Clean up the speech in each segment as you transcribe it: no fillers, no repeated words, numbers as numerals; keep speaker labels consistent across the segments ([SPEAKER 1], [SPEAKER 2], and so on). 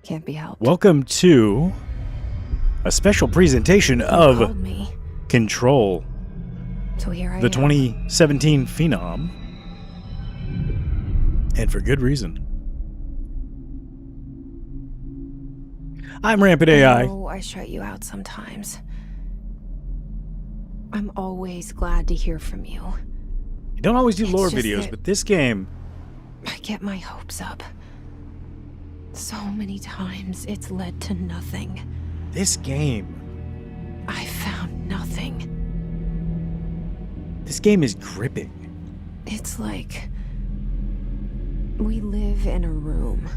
[SPEAKER 1] Can't be helped.
[SPEAKER 2] Welcome to a special presentation of Control,
[SPEAKER 1] so here I
[SPEAKER 2] the
[SPEAKER 1] am.
[SPEAKER 2] 2017 phenom, and for good reason. I'm Rampant.a.i.
[SPEAKER 1] Oh, I shut you out sometimes. I'm always glad to hear from you.
[SPEAKER 2] I don't always do
[SPEAKER 1] It's
[SPEAKER 2] lore
[SPEAKER 1] just
[SPEAKER 2] videos,
[SPEAKER 1] that
[SPEAKER 2] but this game...
[SPEAKER 1] I get my hopes up. So many times it's led to nothing.
[SPEAKER 2] This game...
[SPEAKER 1] I found nothing.
[SPEAKER 2] This game is gripping.
[SPEAKER 1] It's like we live in a room,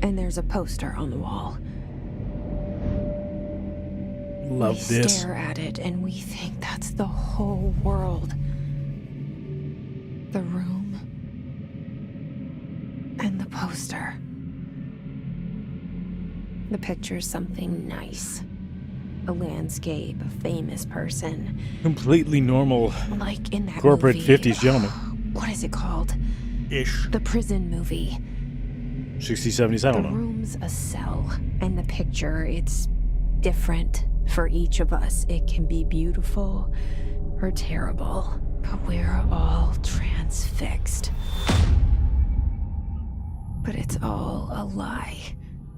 [SPEAKER 1] and there's a poster on the wall.
[SPEAKER 2] Love
[SPEAKER 1] we
[SPEAKER 2] this.
[SPEAKER 1] Stare at it, and we think that's the whole world. The room and the poster. The picture's something nice. A landscape, a famous person.
[SPEAKER 2] Completely normal.
[SPEAKER 1] Like in that
[SPEAKER 2] corporate
[SPEAKER 1] movie.
[SPEAKER 2] 50s gentleman.
[SPEAKER 1] What is it called?
[SPEAKER 2] Ish.
[SPEAKER 1] The prison movie.
[SPEAKER 2] 60s, 70s, I don't know.
[SPEAKER 1] The room's a cell, and the picture, it's different for each of us. It can be beautiful or terrible, but we're all transfixed. But it's all a lie.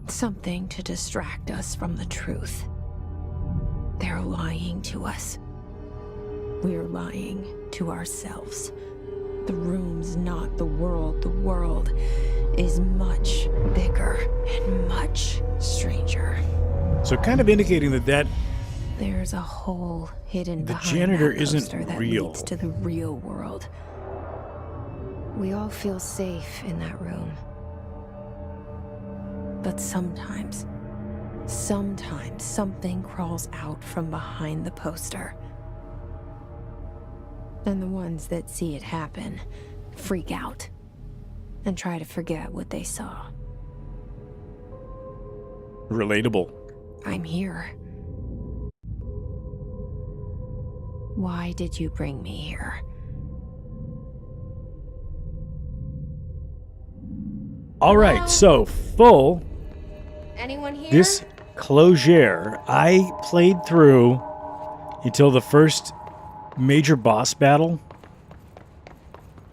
[SPEAKER 1] Something to distract us from the truth. They're lying to us. We're lying to ourselves. The room's not the world. The world is much bigger and much stranger.
[SPEAKER 2] So kind of indicating that
[SPEAKER 1] There's a hole hidden
[SPEAKER 2] the
[SPEAKER 1] behind
[SPEAKER 2] janitor
[SPEAKER 1] that
[SPEAKER 2] isn't
[SPEAKER 1] poster that
[SPEAKER 2] real.
[SPEAKER 1] leads to the real world. We all feel safe in that room. But sometimes something crawls out from behind the poster. And the ones that see it happen freak out and try to forget what they saw.
[SPEAKER 2] relatable.
[SPEAKER 1] I'm here. Why did you bring me here?
[SPEAKER 2] All right, so full
[SPEAKER 1] Anyone here?
[SPEAKER 2] this closure, I played through until the first major boss battle.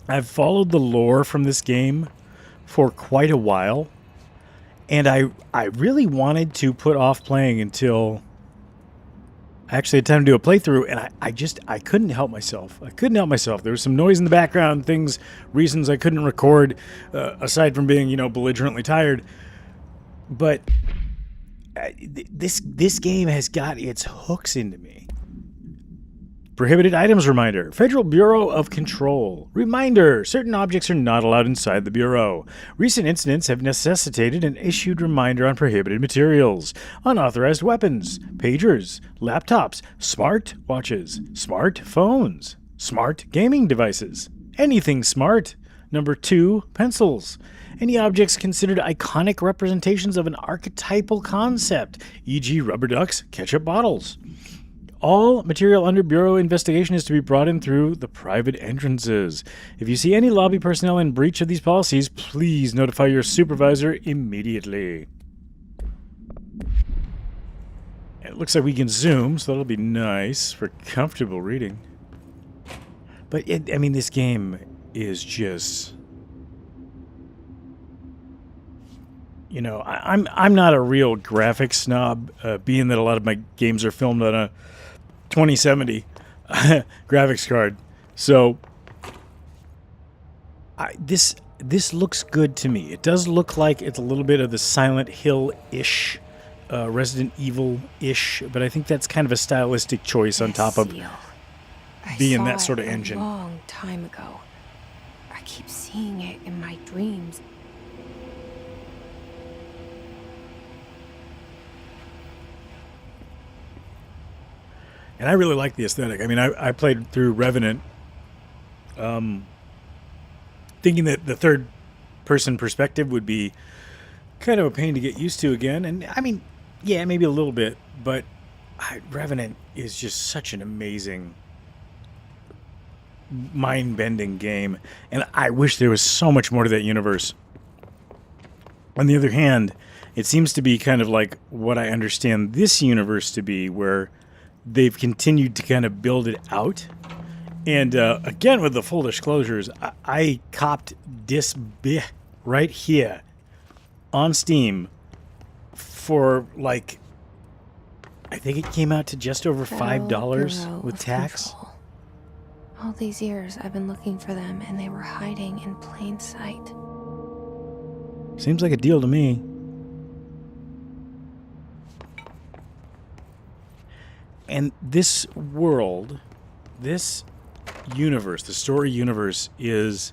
[SPEAKER 2] I've followed the lore from this game for quite a while, and I really wanted to put off playing until I actually had time to do a playthrough, and I couldn't help myself. There was some noise in the background, reasons I couldn't record, aside from being, belligerently tired. But this game has got its hooks into me. Prohibited items reminder. Federal Bureau of Control. Reminder. Certain objects are not allowed inside the Bureau. Recent incidents have necessitated an issued reminder on prohibited materials. Unauthorized weapons. Pagers. Laptops. Smart watches. Smart phones. Smart gaming devices. Anything smart. Number 2. Pencils. Any objects considered iconic representations of an archetypal concept, e.g. rubber ducks, ketchup bottles. All material under Bureau investigation is to be brought in through the private entrances. If you see any lobby personnel in breach of these policies, please notify your supervisor immediately. It looks like we can zoom, so that'll be nice for comfortable reading. But, this game is just... I'm not a real graphics snob, being that a lot of my games are filmed on a 2070 graphics card. So this looks good to me. It does look like it's a little bit of the Silent Hill-ish, Resident Evil-ish, but I think that's kind of a stylistic choice on top of being that sort of engine.
[SPEAKER 1] A long time ago. I keep seeing it in my dreams.
[SPEAKER 2] And I really like the aesthetic. I played through Revenant, thinking that the third-person perspective would be kind of a pain to get used to again. And, yeah, maybe a little bit, but Revenant is just such an amazing, mind-bending game. And I wish there was so much more to that universe. On the other hand, it seems to be kind of like what I understand this universe to be, where they've continued to kind of build it out. And again, with the full disclosures, I copped this right here on Steam for like, I think it came out to just over $5 with tax.
[SPEAKER 1] Control. All these years I've been looking for them and they were hiding in plain sight.
[SPEAKER 2] Seems like a deal to me. And this world, this universe, the story universe is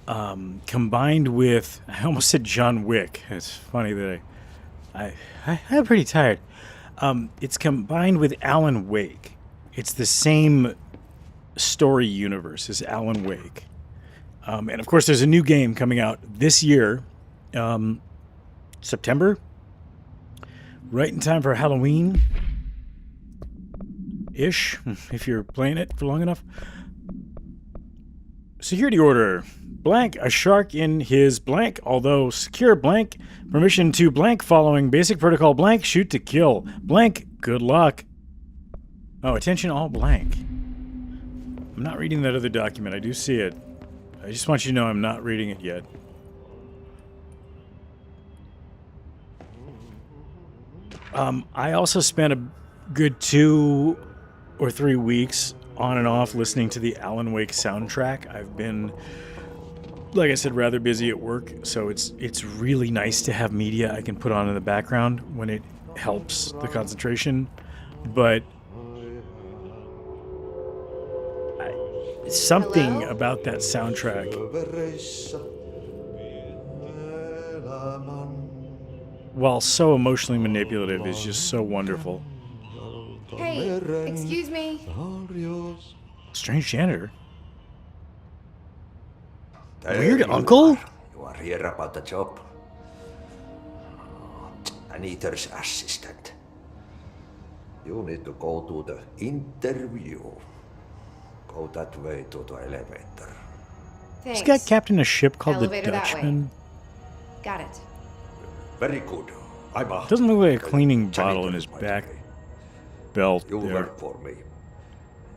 [SPEAKER 2] combined with, I almost said John Wick. It's funny that I'm pretty tired. It's combined with Alan Wake. It's the same story universe as Alan Wake. And of course, there's a new game coming out this year, September, right in time for Halloween. Ish, if you're playing it for long enough. Security order. Blank, a shark in his blank, although secure blank, permission to blank following basic protocol blank, shoot to kill. Blank, good luck. Oh, attention all blank. I'm not reading that other document. I do see it. I just want you to know I'm not reading it yet. I also spent a good 2 or 3 weeks on and off listening to the Alan Wake soundtrack. I've been, like I said, rather busy at work, so it's really nice to have media I can put on in the background when it helps the concentration. But something about that soundtrack, while so emotionally manipulative, is just so wonderful.
[SPEAKER 1] Hey, excuse me.
[SPEAKER 2] Strange janitor. Weird uncle?
[SPEAKER 3] You are here about the job. Anita's assistant. You need to go to the interview. Go that way to the elevator.
[SPEAKER 1] Thanks.
[SPEAKER 2] This guy captained a ship called
[SPEAKER 1] Elevator
[SPEAKER 2] the
[SPEAKER 1] that way.
[SPEAKER 2] Dutchman.
[SPEAKER 1] Got it.
[SPEAKER 3] Very good. I'm a...
[SPEAKER 2] Doesn't look like a cleaning bottle in his back belt
[SPEAKER 3] You
[SPEAKER 2] there.
[SPEAKER 3] work for me.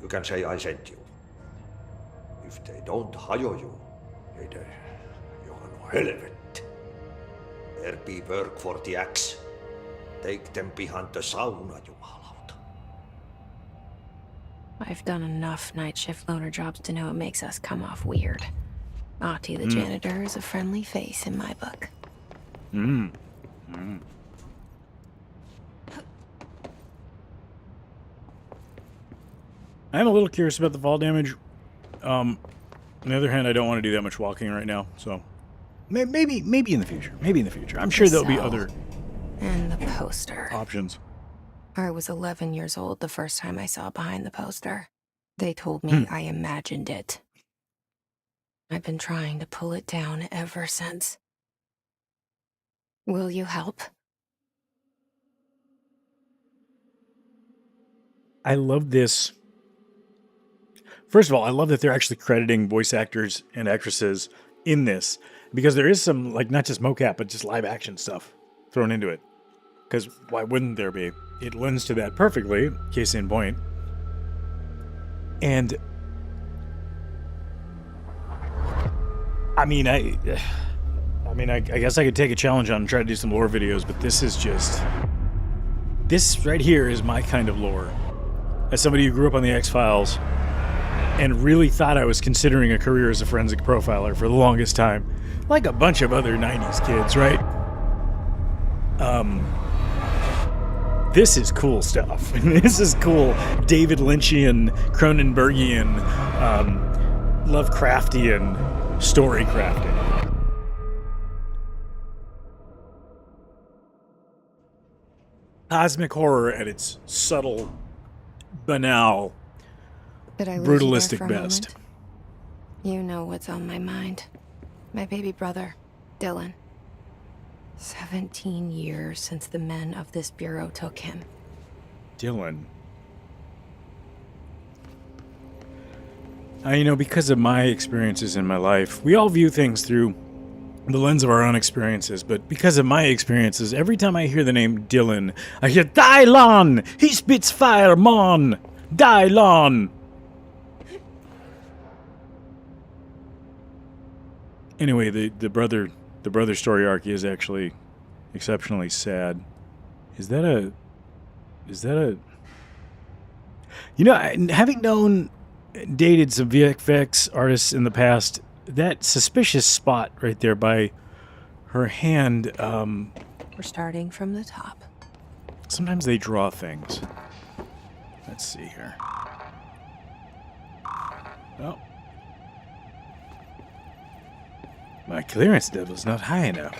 [SPEAKER 3] You can say I sent you. If they don't hire you, hey there, you are no helvet. There be work for the axe. Take them behind the sauna, jumalauta.
[SPEAKER 1] I've done enough night shift loner jobs to know it makes us come off weird. Ahti the janitor is a friendly face in my book.
[SPEAKER 2] I'm a little curious about the fall damage. On the other hand, I don't want to do that much walking right now, so maybe in the future. Maybe in the future. I'm sure there'll be other
[SPEAKER 1] And the poster.
[SPEAKER 2] options.
[SPEAKER 1] I was 11 years old the first time I saw behind the poster. They told me I imagined it. I've been trying to pull it down ever since. Will you help?
[SPEAKER 2] I love this. First of all, I love that they're actually crediting voice actors and actresses in this, because there is some, like, not just mocap, but just live action stuff thrown into it. Because why wouldn't there be? It lends to that perfectly, case in point. And I mean, I guess I could take a challenge on and try to do some lore videos, but this is just, this right here is my kind of lore. As somebody who grew up on the X-Files and really thought I was considering a career as a forensic profiler for the longest time, like a bunch of other 90s kids, right? This is cool stuff. This is cool David Lynchian, Cronenbergian, Lovecraftian story crafting. Cosmic horror at its subtle, banal,
[SPEAKER 1] Did I lose you there
[SPEAKER 2] brutalistic
[SPEAKER 1] for a
[SPEAKER 2] best.
[SPEAKER 1] moment? You know what's on my mind. My baby brother, Dylan. 17 years since the men of this bureau took him.
[SPEAKER 2] Dylan. You know, because of my experiences in my life, we all view things through the lens of our own experiences, but because of my experiences, every time I hear the name Dylan, I hear Dylon! He spits fire, mon! Dylon! Anyway, the brother story arc is actually exceptionally sad. Is that a you know, having dated some VFX artists in the past, that suspicious spot right there by her hand,
[SPEAKER 1] We're starting from the top.
[SPEAKER 2] sometimes they draw things. Let's see here. Oh. My clearance level's not high enough.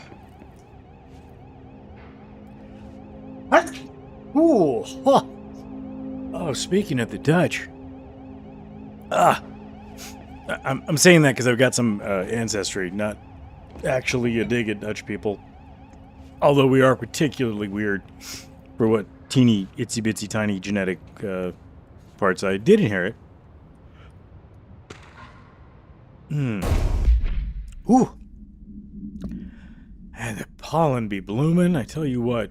[SPEAKER 2] What? Ooh. Huh. Oh, speaking of the Dutch. I'm saying that because I've got some ancestry, not actually a dig at Dutch people. Although we are particularly weird for what teeny, itsy bitsy tiny genetic parts I did inherit. Ooh. And the pollen be bloomin', I tell you what.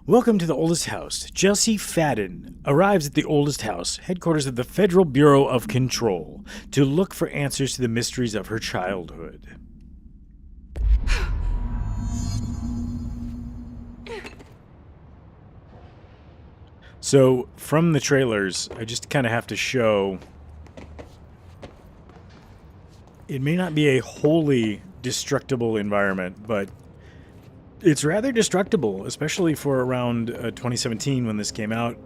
[SPEAKER 2] Welcome to the oldest house. Jessie Fadden arrives at the oldest house, headquarters of the Federal Bureau of Control, to look for answers to the mysteries of her childhood. So, from the trailers, I just kind of have to show... It may not be a wholly destructible environment, but it's rather destructible, especially for around 2017 when this came out.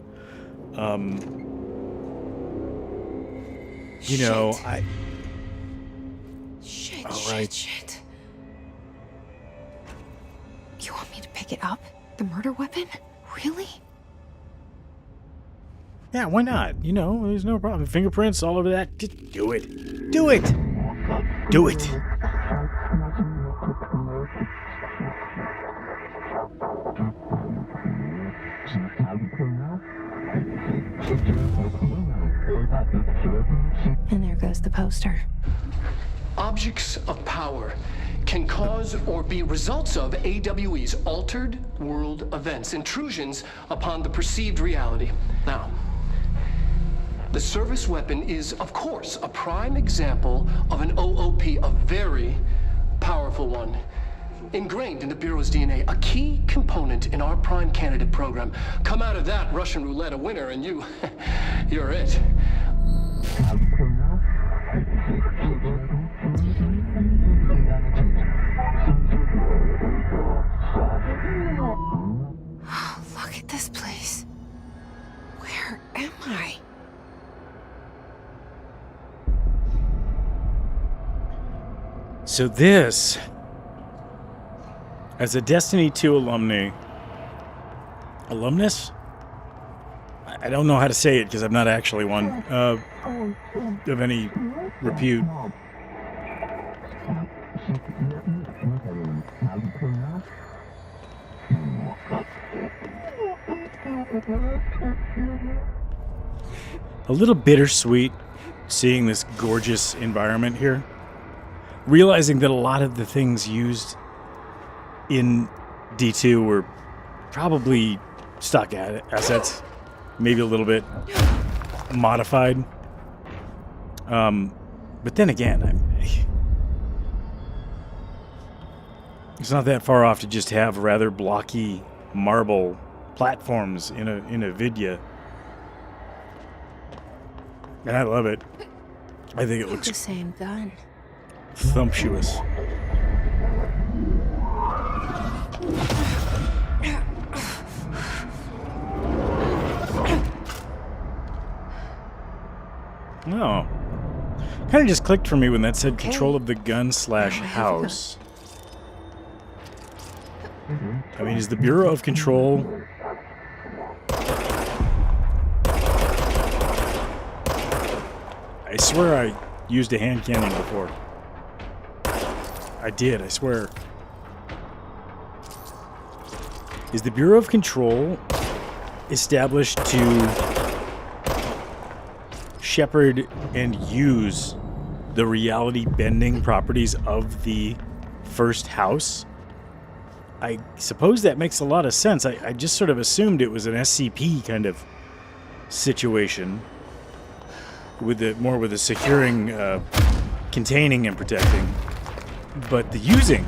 [SPEAKER 2] You know,
[SPEAKER 1] Shit,
[SPEAKER 2] all right.
[SPEAKER 1] shit. You want me to pick it up? The murder weapon? Really?
[SPEAKER 2] Yeah, why not? You know, there's no problem. Fingerprints all over that. Just do it. Do it! Do it!
[SPEAKER 1] And there goes the poster.
[SPEAKER 4] Objects of power can cause or be results of AWE's altered world events, intrusions upon the perceived reality. Now, the service weapon is, of course, a prime example of an OOP, a very powerful one. Ingrained in the Bureau's DNA, a key component in our prime candidate program. Come out of that Russian roulette a winner and you're it.
[SPEAKER 1] Look at this place. Where am I?
[SPEAKER 2] So this, as a Destiny 2 alumnus? I don't know how to say it because I'm not actually one of any repute. A little bittersweet seeing this gorgeous environment here. Realizing that a lot of the things used in D2 were probably stock assets, maybe a little bit modified. But then again, it's not that far off to just have rather blocky marble platforms in a Vidya. And I love it. I think it looks
[SPEAKER 1] The same gun.
[SPEAKER 2] sumptuous. No. Kind of just clicked for me when that said control of the gun / house. I mean, is the Bureau of Control... I swear I used a hand cannon before. I did, I swear. Is the Bureau of Control established to shepherd and use the reality-bending properties of the first house. I suppose that makes a lot of sense. I just sort of assumed it was an SCP kind of situation with the securing, containing and protecting. But the using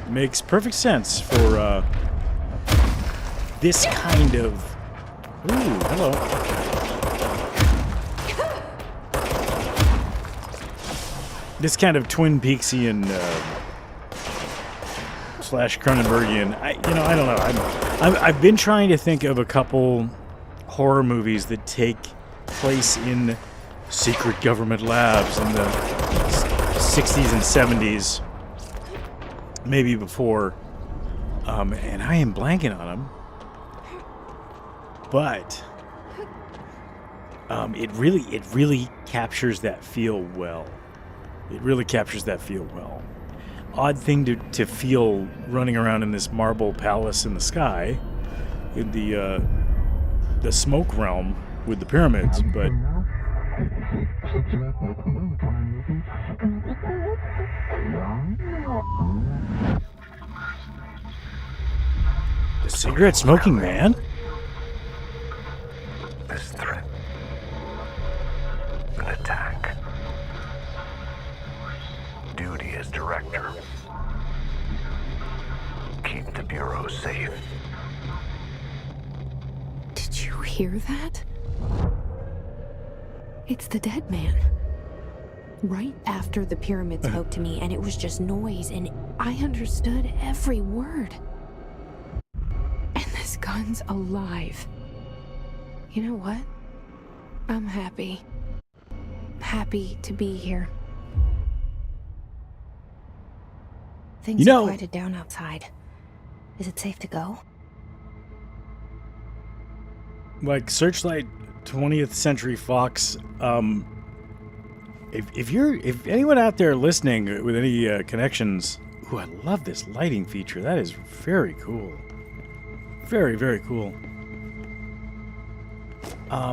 [SPEAKER 2] makes perfect sense for this kind of... Ooh, hello. This kind of Twin Peaksian slash Cronenbergian. I don't know. I've been trying to think of a couple horror movies that take place in secret government labs in the 60s and 70s, maybe before, and I am blanking on them. But it really captures that feel well. It really captures that feel well. Odd thing to feel running around in this marble palace in the sky, in the smoke realm with the pyramids, but the cigarette smoking man?
[SPEAKER 5] This threat. An attack. Duty as director. Keep the Bureau safe.
[SPEAKER 1] Did you hear that? It's the dead man. Right after the pyramid spoke to me, and it was just noise, and I understood every word. And this gun's alive. You know what? I'm happy. Happy to be here. Things are quieted down outside. Is it safe to go?
[SPEAKER 2] Like Searchlight 20th Century Fox, if anyone out there listening with any connections, ooh, I love this lighting feature. That is very cool. Very, very cool. I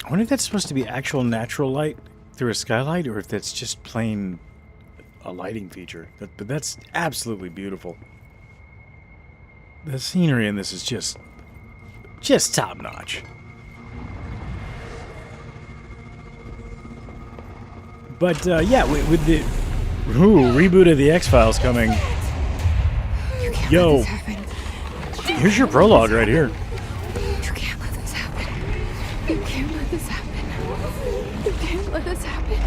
[SPEAKER 2] wonder if that's supposed to be actual natural light through a skylight, or if that's just plain a lighting feature. But that's absolutely beautiful. The scenery in this is just top notch. But yeah, with the reboot of the X-Files coming, yo, here's your prologue right here.
[SPEAKER 1] You can't let this happen. You can't let this happen. You can't let this happen.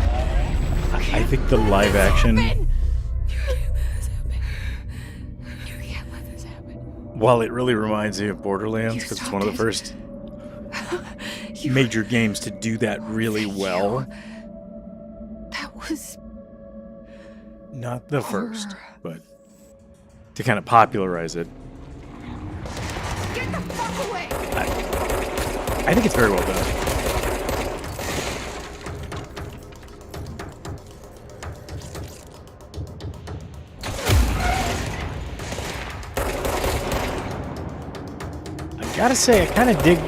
[SPEAKER 2] I think the live action, while it really reminds me of Borderlands, because it's one of the first major games to do that really well.
[SPEAKER 1] That was
[SPEAKER 2] Not the first, but to kind of popularize it.
[SPEAKER 1] Get the fuck away!
[SPEAKER 2] I think it's very well done. I gotta say, I kind of dig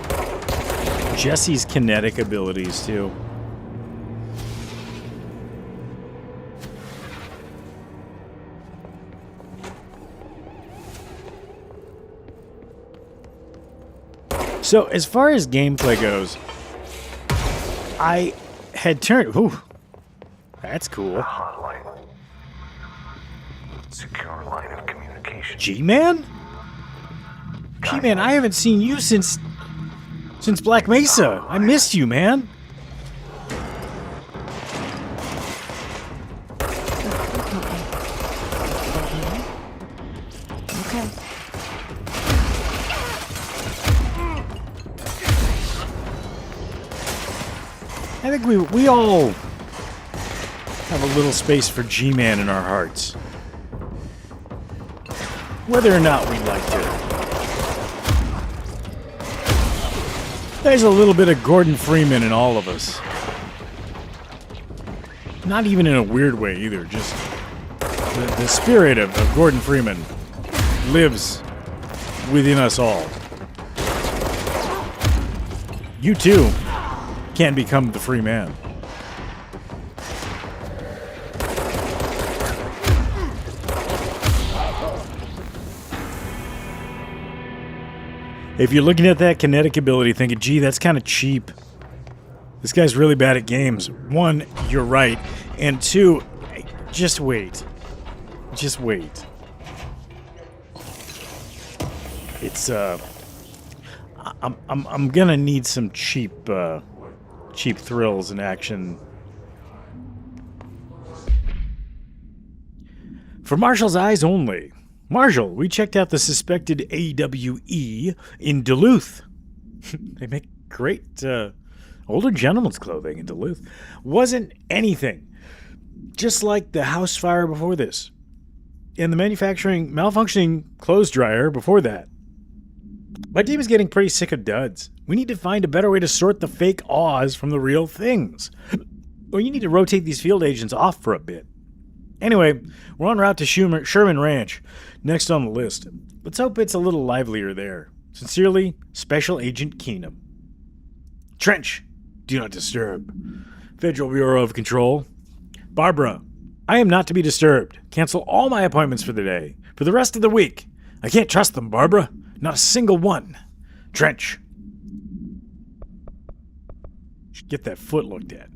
[SPEAKER 2] Jesse's kinetic abilities too. So, as far as gameplay goes, I had turned... Ooh, that's cool.
[SPEAKER 5] A hotline. Secure line of communication.
[SPEAKER 2] G-Man? G-Man, I haven't seen you since Black Mesa. I missed you, man.
[SPEAKER 1] Okay.
[SPEAKER 2] I think we all have a little space for G-Man in our hearts. Whether or not we like to. There's a little bit of Gordon Freeman in all of us. Not even in a weird way either, just the spirit of Gordon Freeman lives within us all. You too can become the free man. If you're looking at that kinetic ability thinking, gee, that's kind of cheap. This guy's really bad at games. One, you're right. And two, just wait. Just wait. It's, I'm gonna need some cheap thrills and action. For Marshall's eyes only. Marshall, we checked out the suspected AWE in Duluth. They make great older gentleman's clothing in Duluth. Wasn't anything. Just like the house fire before this. And the malfunctioning clothes dryer before that. My team is getting pretty sick of duds. We need to find a better way to sort the fake awes from the real things. Or you need to rotate these field agents off for a bit. Anyway, we're en route to Sherman Ranch, next on the list. Let's hope it's a little livelier there. Sincerely, Special Agent Keenum. Trench, do not disturb. Federal Bureau of Control. Barbara, I am not to be disturbed. Cancel all my appointments for the day. For the rest of the week. I can't trust them, Barbara. Not a single one. Trench. Should get that foot looked at.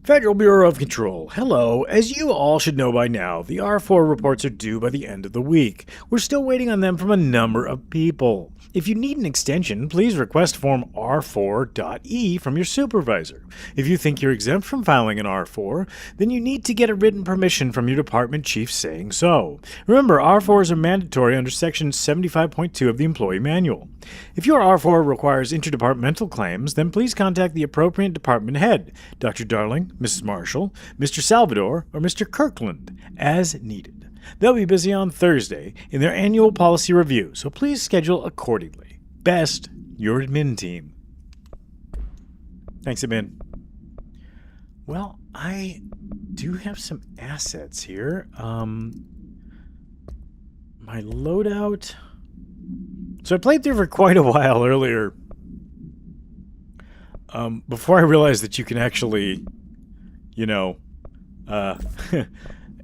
[SPEAKER 2] Federal Bureau of Control. Hello. As you all should know by now, the R4 reports are due by the end of the week. We're still waiting on them from a number of people. If you need an extension, please request Form R4.e from your supervisor. If you think you're exempt from filing an R4, then you need to get a written permission from your department chief saying so. Remember, R4s are mandatory under Section 75.2 of the Employee Manual. If your R4 requires interdepartmental claims, then please contact the appropriate department head, Dr. Darling, Mrs. Marshall, Mr. Salvador, or Mr. Kirkland, as needed. They'll be busy on Thursday in their annual policy review, so please schedule accordingly. Best, your admin team. Thanks, admin. Well, I do have some assets here. My loadout. So I played through for quite a while earlier. Before I realized that you can actually,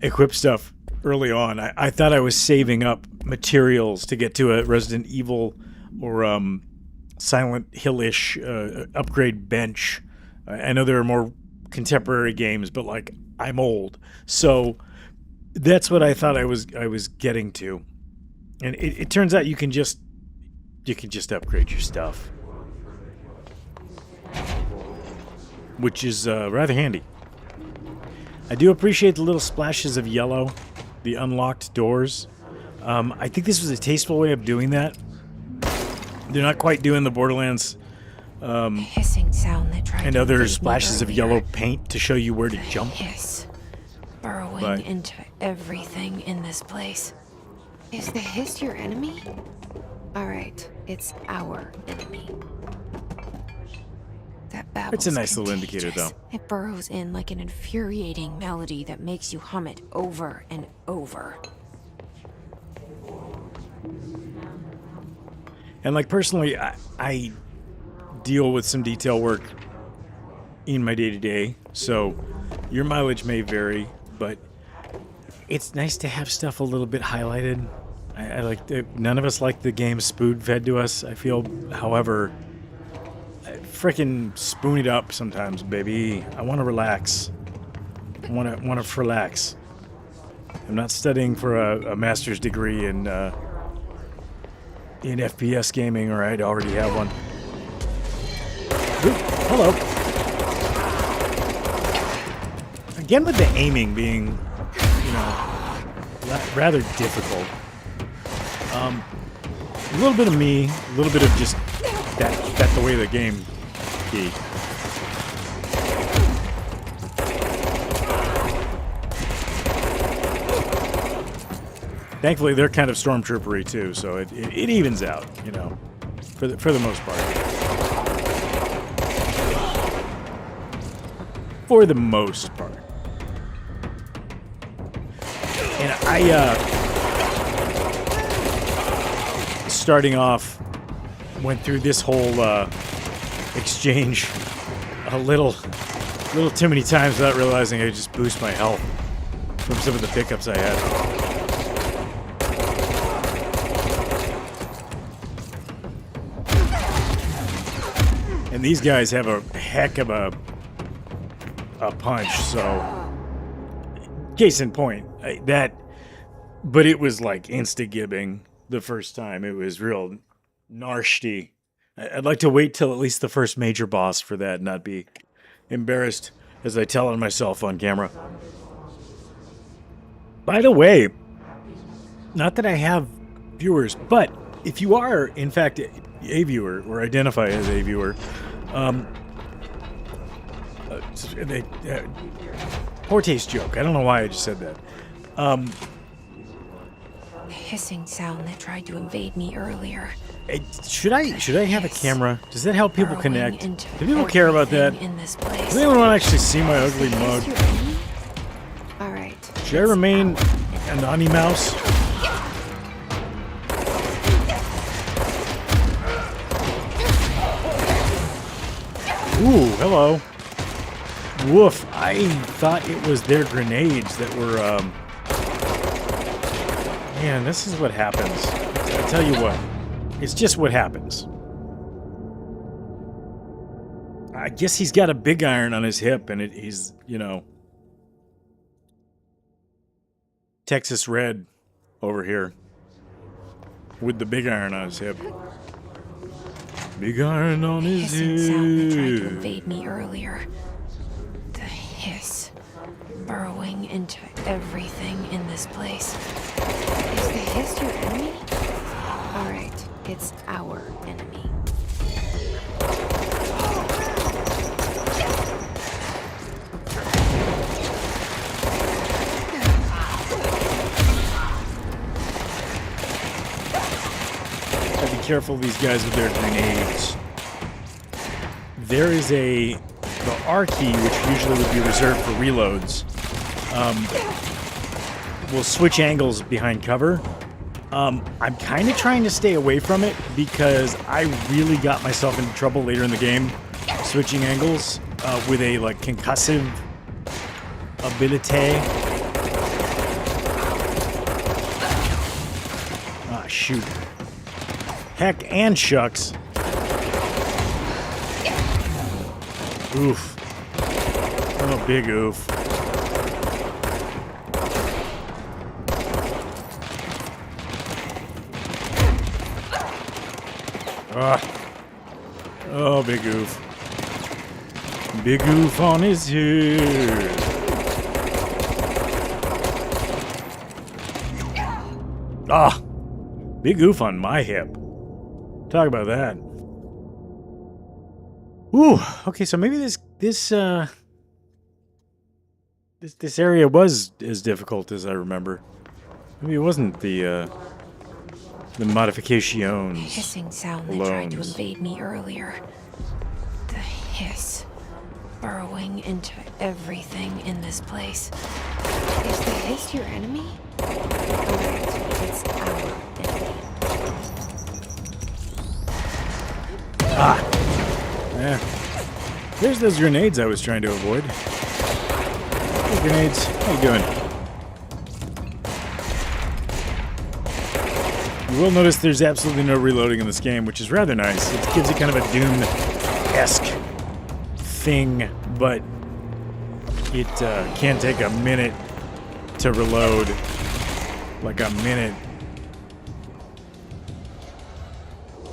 [SPEAKER 2] equip stuff early on. I thought I was saving up materials to get to a Resident Evil or Silent Hill-ish upgrade bench. I know there are more contemporary games, but I'm old, so that's what I thought I was getting to. And it turns out you can just upgrade your stuff, which is rather handy. I do appreciate the little splashes of yellow. The unlocked doors. I think this was a tasteful way of doing that. They're not quite doing the Borderlands
[SPEAKER 1] hissing sound that tried
[SPEAKER 2] and
[SPEAKER 1] to
[SPEAKER 2] other
[SPEAKER 1] invade me
[SPEAKER 2] splashes of
[SPEAKER 1] earlier.
[SPEAKER 2] yellow paint to show you where to jump.
[SPEAKER 1] Hiss, burrowing
[SPEAKER 2] But-
[SPEAKER 1] into everything in this place. Is the hiss your enemy? All right, it's our enemy. That babble.
[SPEAKER 2] It's a nice little indicator, though.
[SPEAKER 1] It burrows in like an infuriating melody that makes you hum it over and over.
[SPEAKER 2] And personally, I deal with some detail work in my day-to-day, so your mileage may vary, but it's nice to have stuff a little bit highlighted. I like none of us like the game spoon-fed to us, I feel. However, frickin' spoon it up sometimes, baby. I want to relax. I want to relax. I'm not studying for a master's degree in FPS gaming, or I'd already have one. Ooh, hello. Again, with the aiming being, rather difficult. A little bit of me, a little bit of just that's the way the game be. Thankfully, they're kind of stormtroopery too, so it evens out, for the most part. For the most part. And starting off, went through this whole exchange a little too many times without realizing I just boost my health from some of the pickups I had. and these guys have a heck of a punch. So, case in point, but it was like insta-gibbing the first time. It was real nasty. I'd like to wait till at least the first major boss for that, and not be embarrassed as I tell on myself on camera. By the way, not that I have viewers, but if you are, in fact, a viewer or identify as a viewer, poor taste joke. I don't know why I just said that.
[SPEAKER 1] The hissing sound that tried to invade me earlier.
[SPEAKER 2] Should I have a camera? Does that help people
[SPEAKER 1] Burrowing
[SPEAKER 2] connect?
[SPEAKER 1] into
[SPEAKER 2] Do people care about that?
[SPEAKER 1] everything in this place.
[SPEAKER 2] Does anyone want to actually see my ugly mug?
[SPEAKER 1] All right.
[SPEAKER 2] Should I remain a naughty mouse? Ooh, hello. Woof. I thought it was their grenades that were, Man, this is what happens. I'll tell you what. It's just what happens. I guess he's got a big iron on his hip, and he's, you know, Texas Red over here with the big iron on his hip. Big iron on his
[SPEAKER 1] Hissing sound that tried to
[SPEAKER 2] hip.
[SPEAKER 1] invade me earlier. The hiss burrowing into everything in this place. Is the hiss your enemy? All right, it's our enemy.
[SPEAKER 2] Gotta be careful of these guys with their grenades. There is the R key, which usually would be reserved for reloads, will switch angles behind cover. I'm kind of trying to stay away from it because I really got myself into trouble later in the game switching angles with a like concussive ability. Ah, shoot. Heck and shucks. Oof. Oh, big oof. Oh, big oof. Big oof on his head. Ah, big oof on my hip. Talk about that. Ooh, okay, so maybe this area was as difficult as I remember. Maybe it wasn't the modifications.
[SPEAKER 1] Hissing sound that tried to invade me earlier. The hiss burrowing into everything in this place. Is the hiss your enemy? Alright, it's our enemy.
[SPEAKER 2] Ah! Yeah. There's those grenades I was trying to avoid. Hey, grenades. How you doing? You will notice there's absolutely no reloading in this game, which is rather nice. It gives you kind of a Doom-esque thing, but it can take a minute to reload. Like a minute.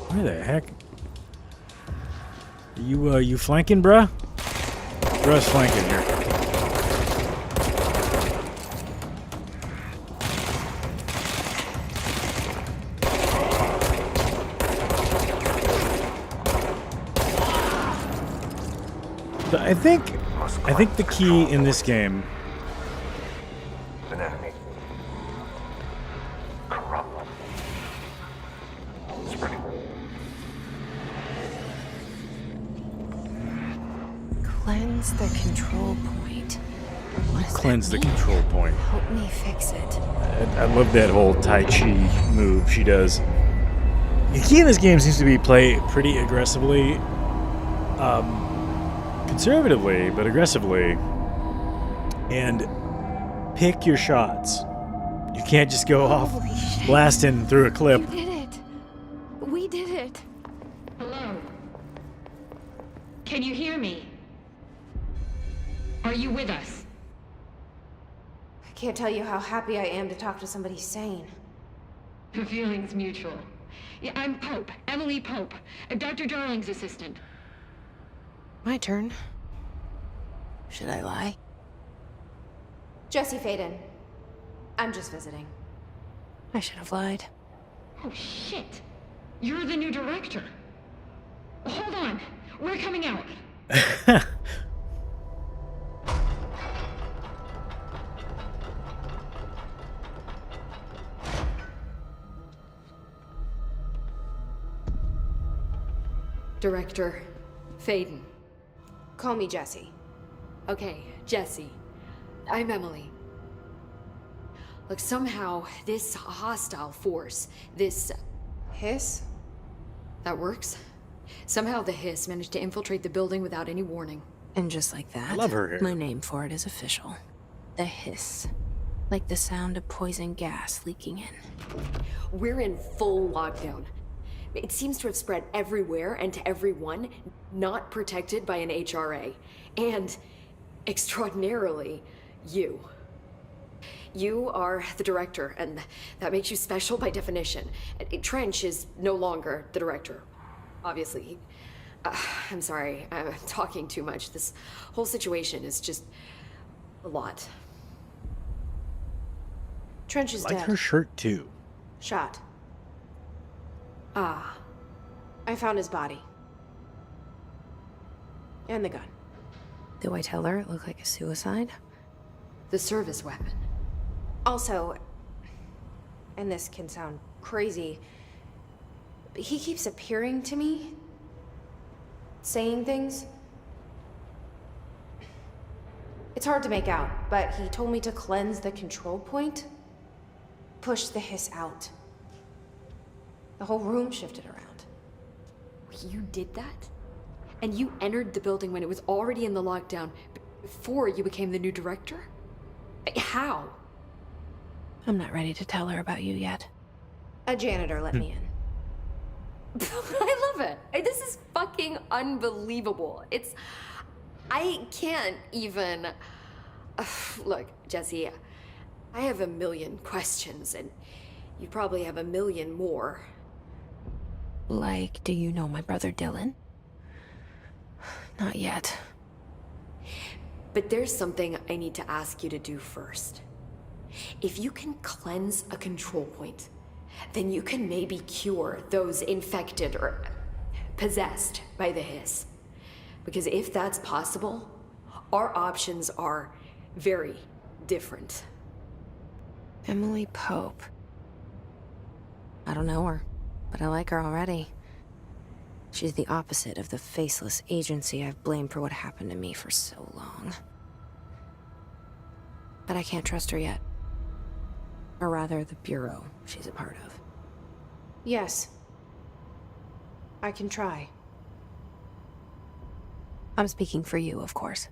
[SPEAKER 2] Where the heck? You flanking, bruh? Bruh's flanking here. I think the key in this game.
[SPEAKER 5] An enemy. Corrupt. Spreading.
[SPEAKER 1] Cleanse the control point. What does
[SPEAKER 2] Cleanse the
[SPEAKER 1] that mean?
[SPEAKER 2] control point.
[SPEAKER 1] Help me fix it.
[SPEAKER 2] I love that whole Tai Chi move she does. The key in this game seems to be play pretty aggressively. Conservatively, but aggressively. And pick your shots. You can't just go off
[SPEAKER 1] Holy shit.
[SPEAKER 2] blasting through a
[SPEAKER 1] You
[SPEAKER 2] clip.
[SPEAKER 1] did it. We did it.
[SPEAKER 6] Hello. Can you hear me? Are you with us?
[SPEAKER 7] I can't tell you how happy I am to talk to somebody sane.
[SPEAKER 6] The feeling's mutual. Yeah, I'm Pope, Emily Pope, Dr. Darling's assistant.
[SPEAKER 1] My turn. Should I lie?
[SPEAKER 7] Jesse Faden. I'm just visiting.
[SPEAKER 1] I should have lied.
[SPEAKER 6] Oh, shit. You're the new director. Hold on. We're coming out.
[SPEAKER 8] Director Faden.
[SPEAKER 7] Call me Jesse.
[SPEAKER 8] Okay, Jesse. I'm Emily. Look, somehow this hostile force, this...
[SPEAKER 7] Hiss?
[SPEAKER 8] that works? Somehow the hiss managed to infiltrate the building without any warning.
[SPEAKER 1] And just like that,
[SPEAKER 2] I love her hair.
[SPEAKER 1] my name for it is official. The hiss. Like the sound of poison gas leaking in.
[SPEAKER 8] We're in full lockdown. It seems to have spread everywhere and to everyone, not protected by an HRA. And, extraordinarily, you. You are the director, and that makes you special by definition. Trench is no longer the director, obviously. I'm sorry, I'm talking too much. This whole situation is just a lot.
[SPEAKER 7] Trench is
[SPEAKER 2] I like
[SPEAKER 7] dead.
[SPEAKER 2] her shirt too.
[SPEAKER 7] Shot.
[SPEAKER 8] Ah,
[SPEAKER 7] I found his body. And the gun.
[SPEAKER 1] Do I tell her it looked like a suicide?
[SPEAKER 8] the service weapon.
[SPEAKER 7] Also, and this can sound crazy, but he keeps appearing to me, saying things. It's hard to make out, but he told me to cleanse the control point, push the hiss out. The whole room shifted around.
[SPEAKER 8] You did that? And you entered the building when it was already in the lockdown, before you became the new director? How?
[SPEAKER 1] I'm not ready to tell her about you yet.
[SPEAKER 7] A janitor let me in.
[SPEAKER 8] I love it. This is fucking unbelievable. I can't even... Look, Jesse, I have a million questions, and you probably have a million more.
[SPEAKER 1] Like, do you know my brother Dylan? Not yet.
[SPEAKER 8] But there's something I need to ask you to do first. If you can cleanse a control point, then you can maybe cure those infected or possessed by the hiss. Because if that's possible, our options are very different.
[SPEAKER 1] Emily Pope. I don't know her, but I like her already. She's the opposite of the faceless agency I've blamed for what happened to me for so long. But I can't trust her yet. Or rather, the Bureau she's a part of.
[SPEAKER 7] Yes. I can try.
[SPEAKER 1] I'm speaking for you, of course.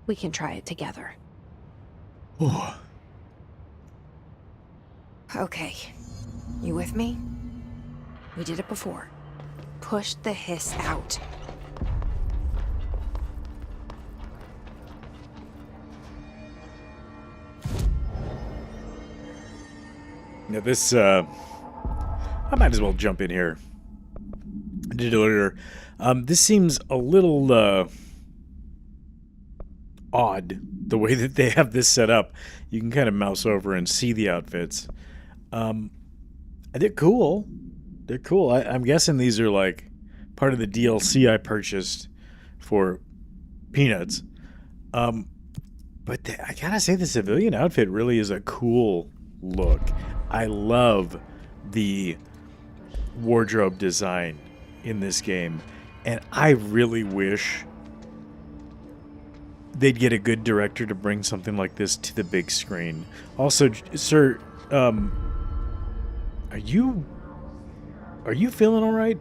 [SPEAKER 1] We can try it together.
[SPEAKER 2] Oh,
[SPEAKER 1] Okay. You with me? We did it before. Push the hiss out.
[SPEAKER 2] now this, I might as well jump in here. I did it earlier. This seems a little, odd, the way that they have this set up. You can kind of mouse over and see the outfits. They're cool. They're cool. I'm guessing these are like part of the DLC I purchased for peanuts. But I gotta say, the civilian outfit really is a cool look. I love the wardrobe design in this game, and I really wish they'd get a good director to bring something like this to the big screen. Also, sir, are you feeling all right?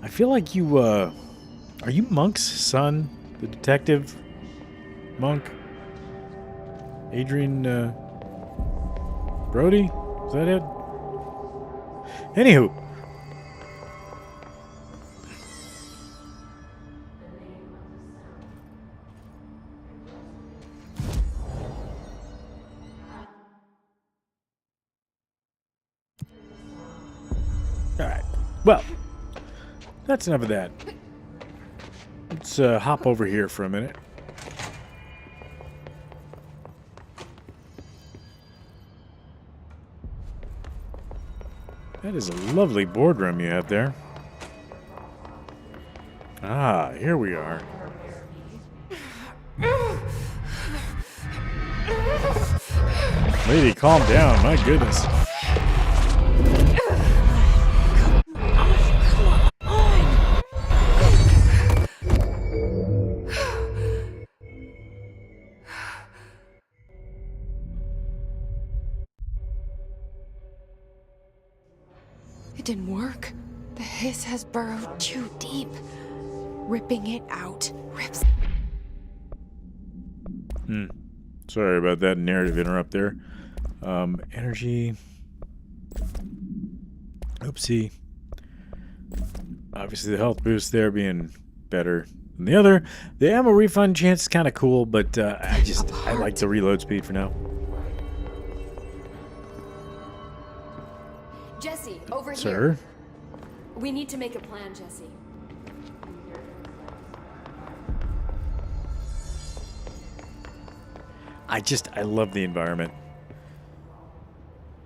[SPEAKER 2] I feel like you, are you Monk's son? The detective? Monk? Adrian, Brody? Is that it? Anywho. Alright. Well, that's enough of that. Let's hop over here for a minute. That is a lovely boardroom you have there. Ah, here we are. Lady, calm down. My goodness.
[SPEAKER 7] It didn't work. The hiss has burrowed too deep. Ripping it out rips.
[SPEAKER 2] Sorry about that narrative interrupt there. Energy. Oopsie. Obviously the health boost there being better than the other. The ammo refund chance is kind of cool, but I like the reload speed for now.
[SPEAKER 8] Jesse, over here.
[SPEAKER 2] Sir?
[SPEAKER 8] We need to make a plan, Jesse.
[SPEAKER 2] I love the environment.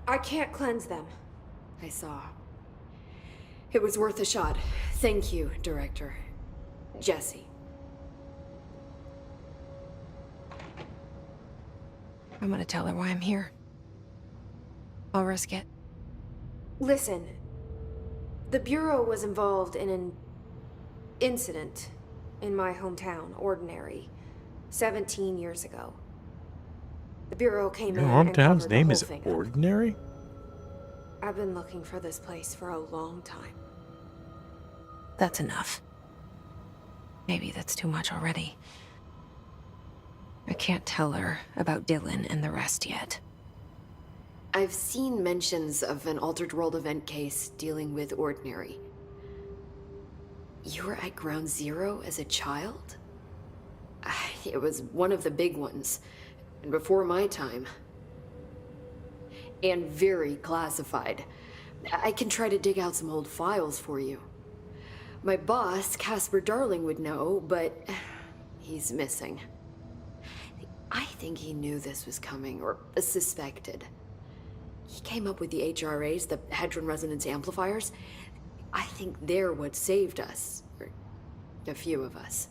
[SPEAKER 7] I can't cleanse them.
[SPEAKER 8] I saw. It was worth a shot. Thank you, Director. Jesse.
[SPEAKER 1] I'm gonna tell her why I'm here. I'll risk it.
[SPEAKER 7] Listen, the Bureau was involved in an incident in my hometown, Ordinary, 17 years ago. The Bureau came
[SPEAKER 2] Your
[SPEAKER 7] in and
[SPEAKER 2] hometown's
[SPEAKER 7] covered the
[SPEAKER 2] name
[SPEAKER 7] whole
[SPEAKER 2] is
[SPEAKER 7] thing up.
[SPEAKER 2] Ordinary?
[SPEAKER 7] I've been looking for this place for a long time.
[SPEAKER 1] That's enough. Maybe that's too much already. I can't tell her about Dylan and the rest yet.
[SPEAKER 8] I've seen mentions of an Altered World event case dealing with Ordinary. You were at Ground Zero as a child? It was one of the big ones, and before my time. And very classified. I can try to dig out some old files for you. My boss, Casper Darling, would know, but he's missing. I think he knew this was coming, or suspected. He came up with the HRAs, the Hadron Resonance Amplifiers. I think they're what saved us, or a few of us.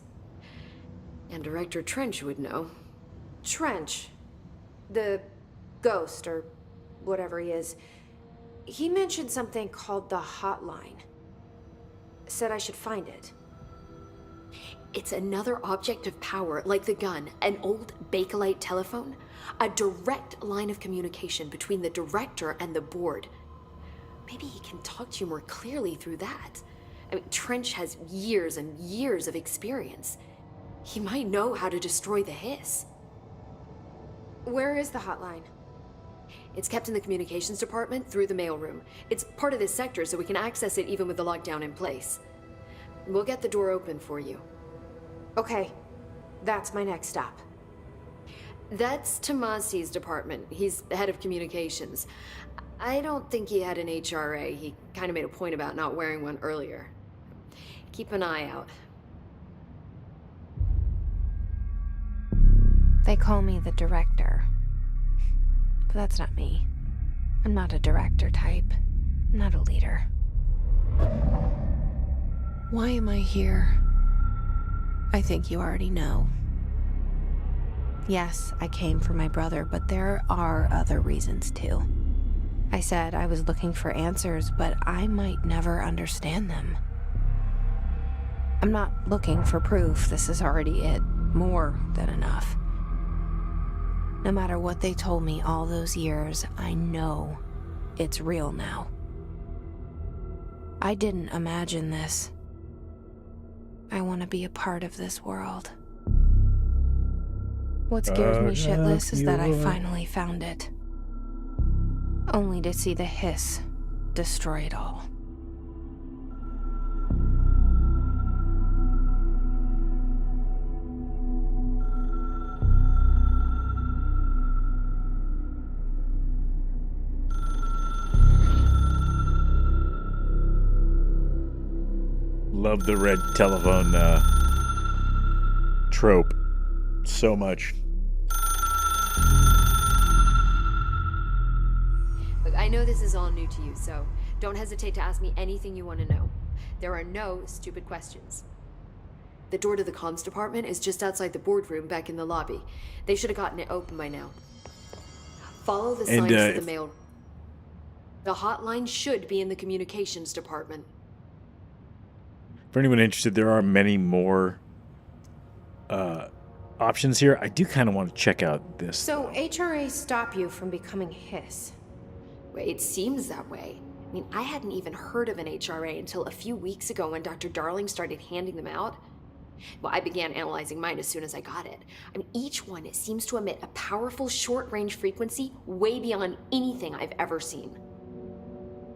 [SPEAKER 8] And Director Trench would know.
[SPEAKER 7] Trench, the ghost, or whatever he is, he mentioned something called the hotline. Said I should find it.
[SPEAKER 8] It's another object of power, like the gun, an old Bakelite telephone. A direct line of communication between the director and the board. Maybe he can talk to you more clearly through that. I mean, Trench has years and years of experience. He might know how to destroy the hiss.
[SPEAKER 7] Where is the hotline?
[SPEAKER 8] It's kept in the communications department through the mailroom. It's part of this sector, so we can access it even with the lockdown in place. We'll get the door open for you.
[SPEAKER 7] Okay, that's my next stop.
[SPEAKER 8] That's Tomasi's department. He's the head of communications. I don't think he had an HRA. He kind of made a point about not wearing one earlier. Keep an eye out.
[SPEAKER 1] They call me the director. But that's not me. I'm not a director type. I'm not a leader. Why am I here? I think you already know. Yes, I came for my brother, but there are other reasons too. I said I was looking for answers, but I might never understand them. I'm not looking for proof. This is already it. More than enough. No matter what they told me all those years, I know it's real now. I didn't imagine this. I want to be a part of this world. What scares me shitless is that I finally found it. Only to see the hiss destroy it all.
[SPEAKER 2] Love the red telephone trope so much.
[SPEAKER 8] Look, I know this is all new to you, so don't hesitate to ask me anything you want to know. There are no stupid questions. The door to the comms department is just outside the boardroom back in the lobby. They should have gotten it open by now. Follow the signs to the mail. The hotline should be in the communications department.
[SPEAKER 2] For anyone interested, there are many more options here. I do kind of want to check out this.
[SPEAKER 7] So HRA stop you from becoming Hiss?
[SPEAKER 8] Well, it seems that way. I mean, I hadn't even heard of an HRA until a few weeks ago when Dr. Darling started handing them out. Well, I began analyzing mine as soon as I got it. I mean, each one seems to emit a powerful short-range frequency way beyond anything I've ever seen.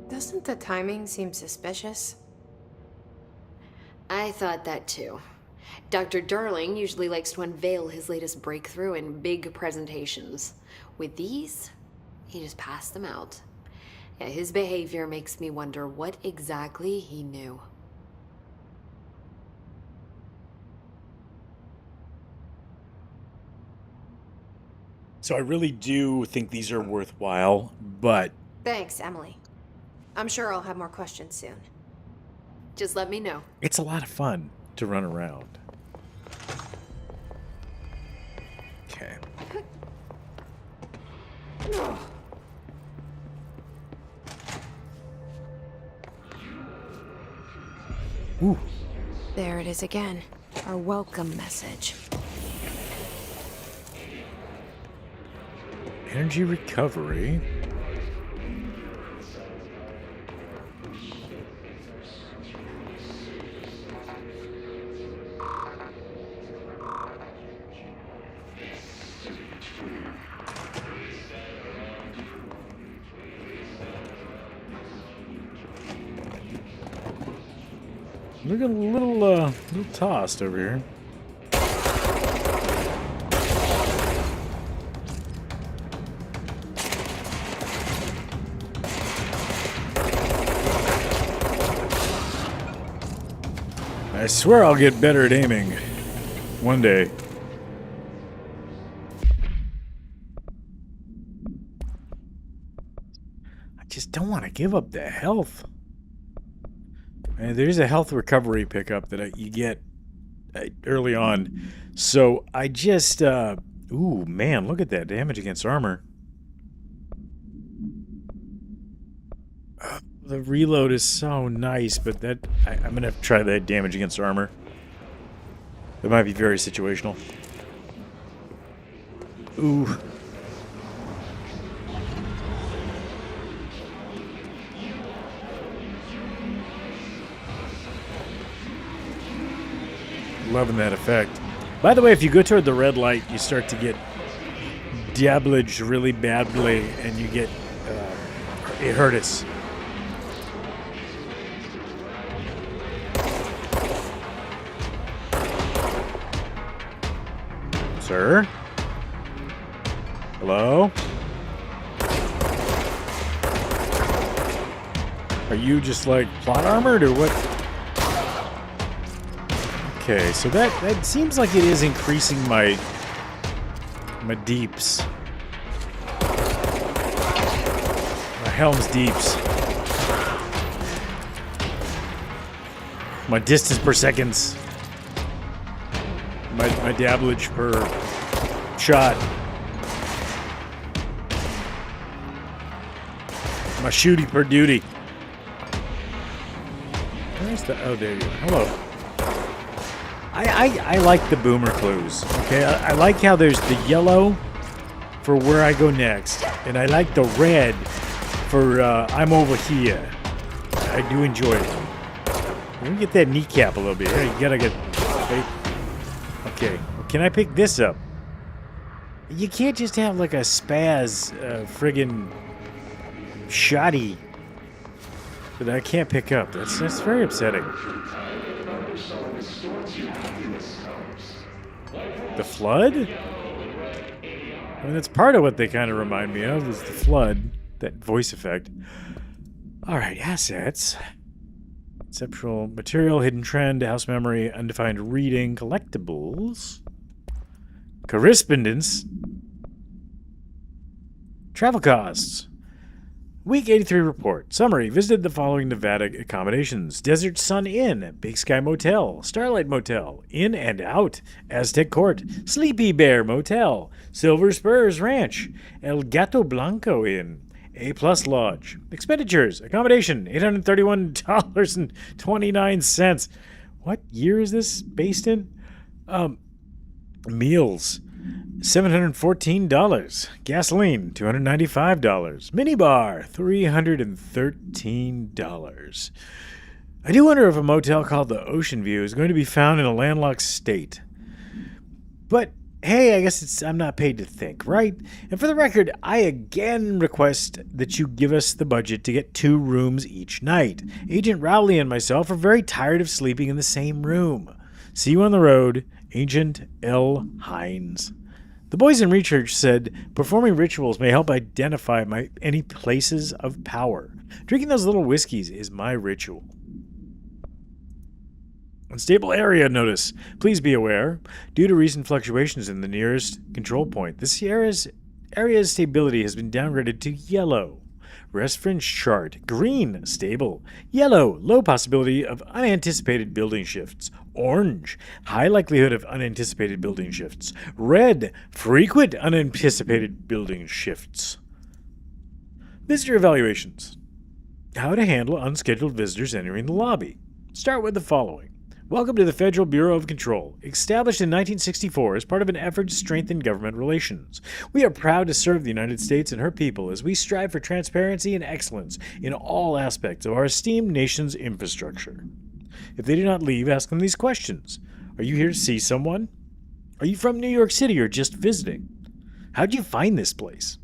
[SPEAKER 7] Doesn't the timing seem suspicious?
[SPEAKER 8] I thought that too. Dr. Darling usually likes to unveil his latest breakthrough in big presentations. With these, he just passed them out. Yeah, his behavior makes me wonder what exactly he knew.
[SPEAKER 2] So I really do think these are worthwhile, but...
[SPEAKER 7] Thanks, Emily. I'm sure I'll have more questions soon.
[SPEAKER 8] Just let me know.
[SPEAKER 2] It's a lot of fun to run around. Okay. Ooh.
[SPEAKER 1] There it is again. Our welcome message.
[SPEAKER 2] Energy recovery. Looking a little tossed over here. I swear I'll get better at aiming one day. I just don't want to give up the health. And there's a health recovery pickup that you get early on. So I just... ooh, man, look at that damage against armor. The reload is so nice, but that I'm going to have to try that damage against armor. That might be very situational. Ooh. Loving that effect. By the way, if you go toward the red light, you start to get damaged really badly, and you get... it hurt us. Sir? Hello? Are you just like plot armored or what? Okay, so that seems like it is increasing my deeps. My helm's deeps. My distance per seconds. My dabblage per shot. My shooty per duty. Where's the... Oh, there you are. Hello. I like the boomer clues. Okay, I like how there's the yellow for where I go next, and I like the red for I'm over here. I do enjoy it. Let me get that kneecap a little bit. Hey, you gotta get... Okay, can I pick this up? You can't just have like a spaz friggin' shoddy that I can't pick up. That's very upsetting. The flood? I mean, that's part of what they kind of remind me of, is the flood. That voice effect. Alright, assets. Conceptual material, hidden trend, house memory, undefined reading, collectibles, correspondence, travel costs. Week 83 report. Summary. Visited the following Nevada accommodations. Desert Sun Inn, Big Sky Motel, Starlight Motel, In and Out, Aztec Court, Sleepy Bear Motel, Silver Spurs Ranch, El Gato Blanco Inn, A-Plus Lodge. Expenditures. Accommodation, $831.29. What year is this based in? Meals. $714. Gasoline, $295. Minibar, $313. I do wonder if a motel called the Ocean View is going to be found in a landlocked state. But hey, I guess I'm not paid to think, right? And for the record, I again request that you give us the budget to get 2 rooms each night. Agent Rowley and myself are very tired of sleeping in the same room. See you on the road, Agent L. Hines. The boys in research said performing rituals may help identify any places of power. Drinking those little whiskeys is my ritual. Unstable area notice. Please be aware. Due to recent fluctuations in the nearest control point, this area's stability has been downgraded to yellow. Rest fringe chart. Green, stable. Yellow, low possibility of unanticipated building shifts. Orange, high likelihood of unanticipated building shifts. Red, frequent unanticipated building shifts. Visitor evaluations. How to handle unscheduled visitors entering the lobby. Start with the following. Welcome to the Federal Bureau of Control, established in 1964 as part of an effort to strengthen government relations. We are proud to serve the United States and her people as we strive for transparency and excellence in all aspects of our esteemed nation's infrastructure. If they do not leave, ask them these questions. Are you here to see someone? Are you from New York City or just visiting? How'd you find this place?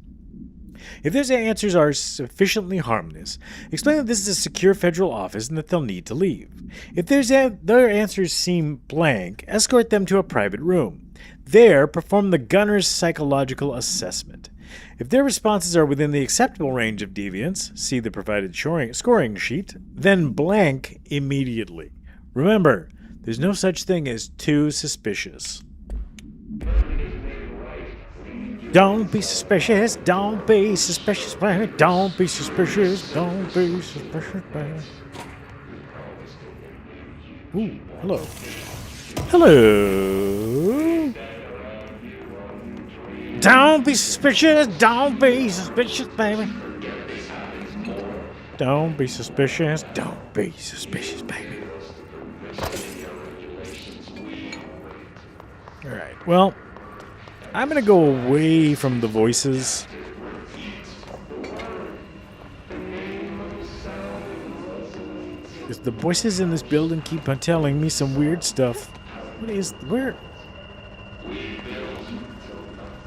[SPEAKER 2] If those answers are sufficiently harmless, explain that this is a secure federal office and that they'll need to leave. If their answers seem blank, escort them to a private room. There, perform the gunner's psychological assessment. If their responses are within the acceptable range of deviance, see the provided scoring sheet, then blank immediately. Remember, there's no such thing as too suspicious. Don't be suspicious, don't be suspicious, baby. Don't be suspicious, don't be suspicious, baby. Ooh, hello. Hello. Don't be suspicious, baby. Don't be suspicious, baby. Alright, well, I'm going to go away from the voices. Because the voices in this building keep on telling me some weird stuff. Where?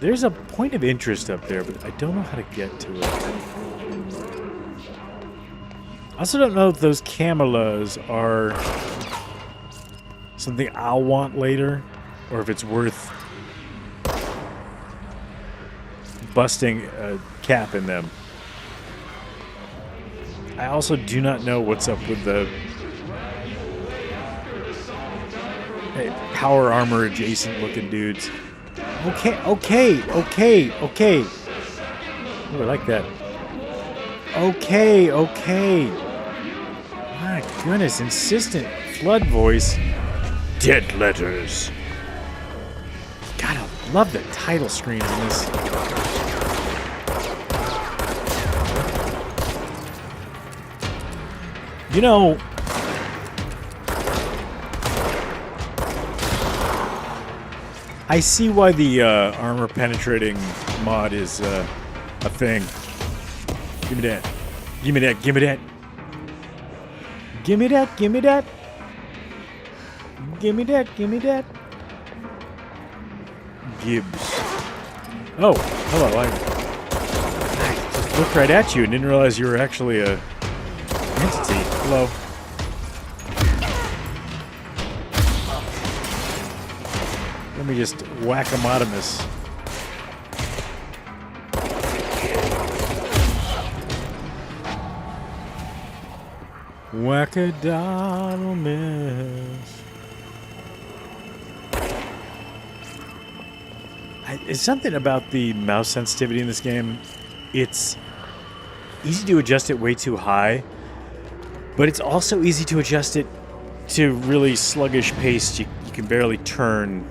[SPEAKER 2] There's a point of interest up there, but I don't know how to get to it. I also don't know if those cameras are something I'll want later, or if it's worth busting a cap in them. I also do not know what's up with the power armor adjacent looking dudes. Okay. Ooh, I like that. Okay. My goodness, insistent flood voice. Dead letters. God, I love the title screen on this. You know, I see why the armor penetrating mod is a thing. Give me that. Gibbs. Oh, hello. I just looked right at you and didn't realize you were actually a entity. Hello. Let me just whack-a-motimus. Wackadoodle miss. It's something about the mouse sensitivity in this game. It's easy to adjust it way too high, but it's also easy to adjust it to really sluggish pace. You can barely turn.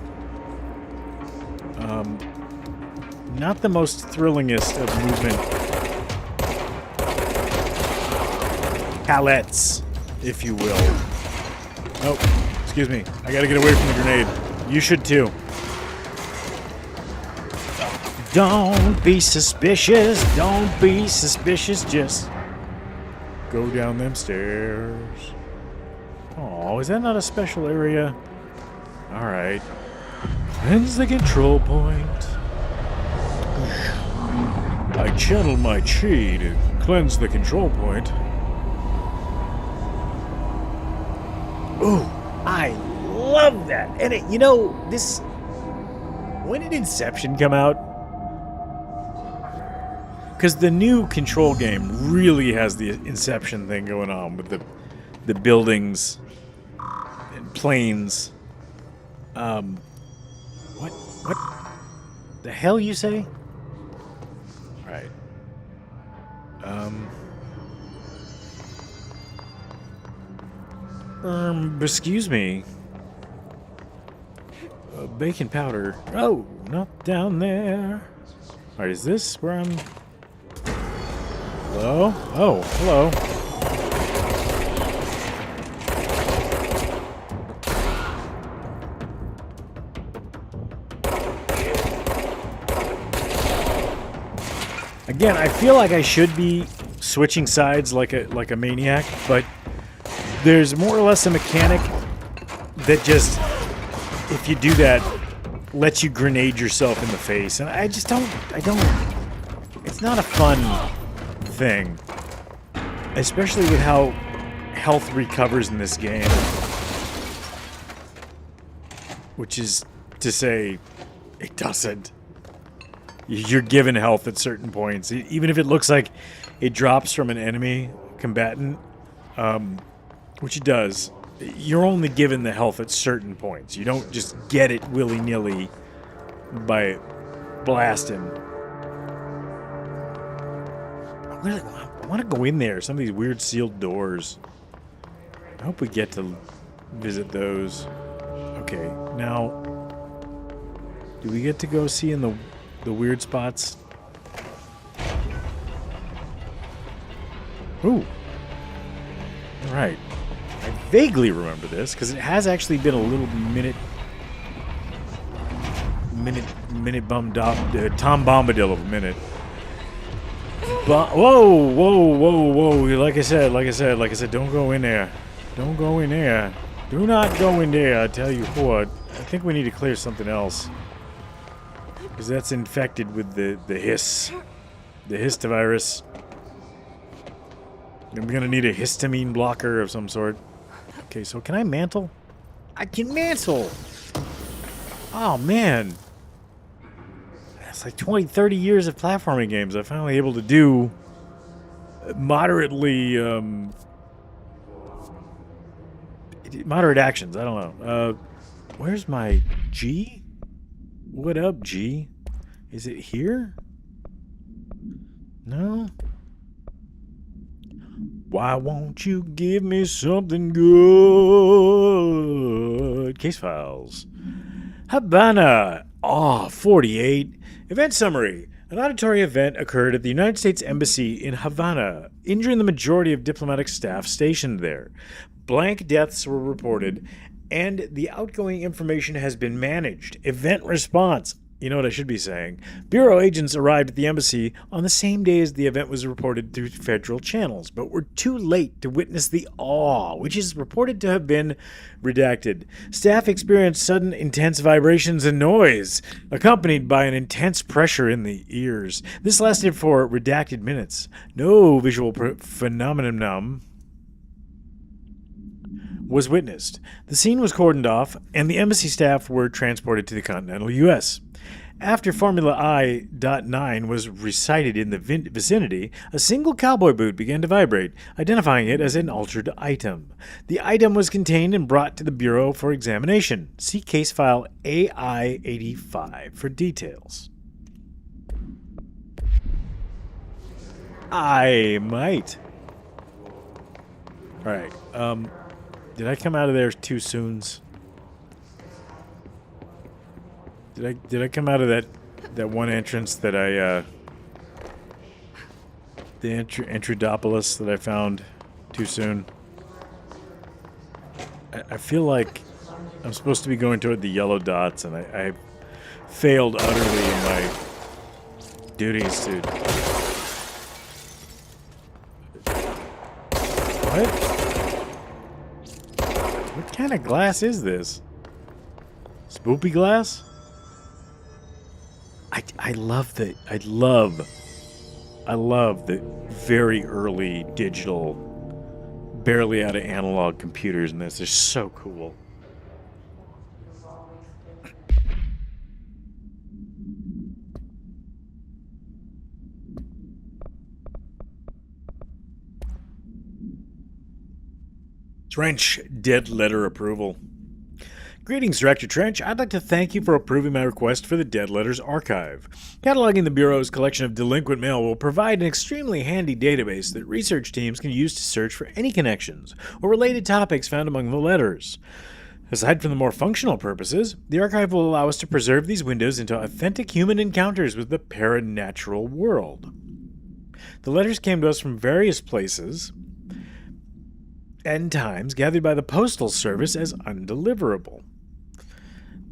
[SPEAKER 2] Not the most thrillingest of movement palettes, if you will. Oh, excuse me. I gotta get away from the grenade. You should too. Don't be suspicious. Don't be suspicious. Just go down them stairs. Oh, is that not a special area? Alright. Cleanse the control point. I channel my chi to cleanse the control point. Ooh, I love that. And it, you know, this... When did Inception come out? Because the new Control game really has the Inception thing going on with the buildings and planes. What the hell you say? All right. Excuse me. Bacon powder. Oh, not down there. All right, is this where I'm... Hello? Oh, hello. Again, I feel like I should be switching sides like a maniac, but there's more or less a mechanic that just, if you do that, lets you grenade yourself in the face, and I don't. It's not a fun thing, especially with how health recovers in this game, which is to say, it doesn't. You're given health at certain points, even if it looks like it drops from an enemy combatant, which it does. You're only given the health at certain points. You don't just get it willy-nilly by blasting. I want to go in there. Some of these weird sealed doors. I hope we get to visit those. Okay, now, do we get to go see in the weird spots? Ooh. All right. I vaguely remember this because it has actually been a little Tom Bombadil of a minute. Whoa! Like I said, don't go in there. Don't go in there. Do not go in there. I tell you what. I think we need to clear something else because that's infected with the hiss, the histovirus. I'm gonna need a histamine blocker of some sort. Okay, so can I mantle? I can mantle! Oh, man. That's like 20, 30 years of platforming games. I'm finally able to do moderately, moderate actions. I don't know. Where's my G? What up, G? Is it here? No? Why won't you give me something good? Case files. Havana. 48. Event summary. An auditory event occurred at the United States Embassy in Havana, injuring the majority of diplomatic staff stationed there. Blank deaths were reported, and the outgoing information has been managed. Event response. You know what I should be saying? Bureau agents arrived at the embassy on the same day as the event was reported through federal channels, but were too late to witness the awe, which is reported to have been redacted. Staff experienced sudden intense vibrations and noise, accompanied by an intense pressure in the ears. This lasted for redacted minutes. No visual phenomenon was witnessed. The scene was cordoned off, and the embassy staff were transported to the continental U.S. After Formula I.9 was recited in the vicinity, a single cowboy boot began to vibrate, identifying it as an altered item. The item was contained and brought to the Bureau for examination. See case file AI-85 for details. I might. Alright, did I come out of there too soon? Did I come out of that one entrance that I the Entridopolis that I found too soon? I feel like I'm supposed to be going toward the yellow dots, and I failed utterly in my duties to. What? What kind of glass is this? Spoopy glass? I love the very early digital, barely out of analog computers in this. They're so cool. Trench, dead letter approval. Greetings, Director Trench. I'd like to thank you for approving my request for the Dead Letters Archive. Cataloging the Bureau's collection of delinquent mail will provide an extremely handy database that research teams can use to search for any connections or related topics found among the letters. Aside from the more functional purposes, the archive will allow us to preserve these windows into authentic human encounters with the paranatural world. The letters came to us from various places and times gathered by the Postal Service as undeliverable.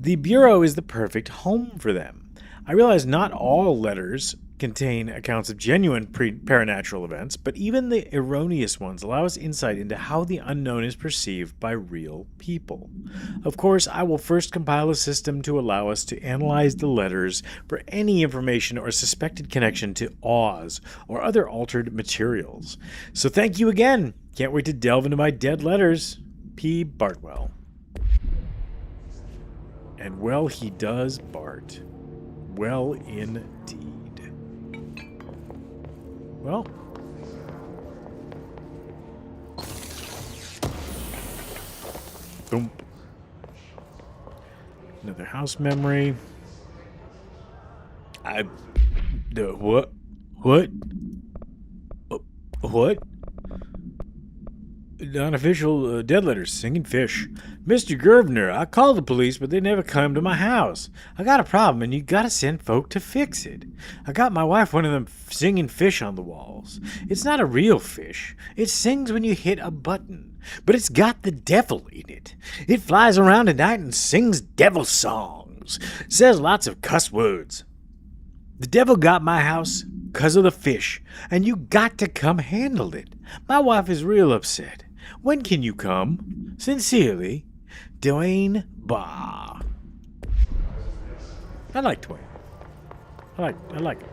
[SPEAKER 2] The Bureau is the perfect home for them. I realize not all letters contain accounts of genuine paranatural events, but even the erroneous ones allow us insight into how the unknown is perceived by real people. Of course, I will first compile a system to allow us to analyze the letters for any information or suspected connection to Oz or other altered materials. So thank you again. Can't wait to delve into my dead letters. P. Bartwell. And well he does, Bart. Well indeed. Well. Boom. Another house memory. What? What? Unofficial dead letters, singing fish. Mr. Grosvenor, I called the police, but they never come to my house. I got a problem, and you gotta send folk to fix it. I got my wife one of them singing fish on the walls. It's not a real fish. It sings when you hit a button, but it's got the devil in it. It flies around at night and sings devil songs. Says lots of cuss words. The devil got my house 'cause of the fish, and you got to come handle it. My wife is real upset. When can you come? Sincerely, Dwayne Barr. I like Dwayne. I like him.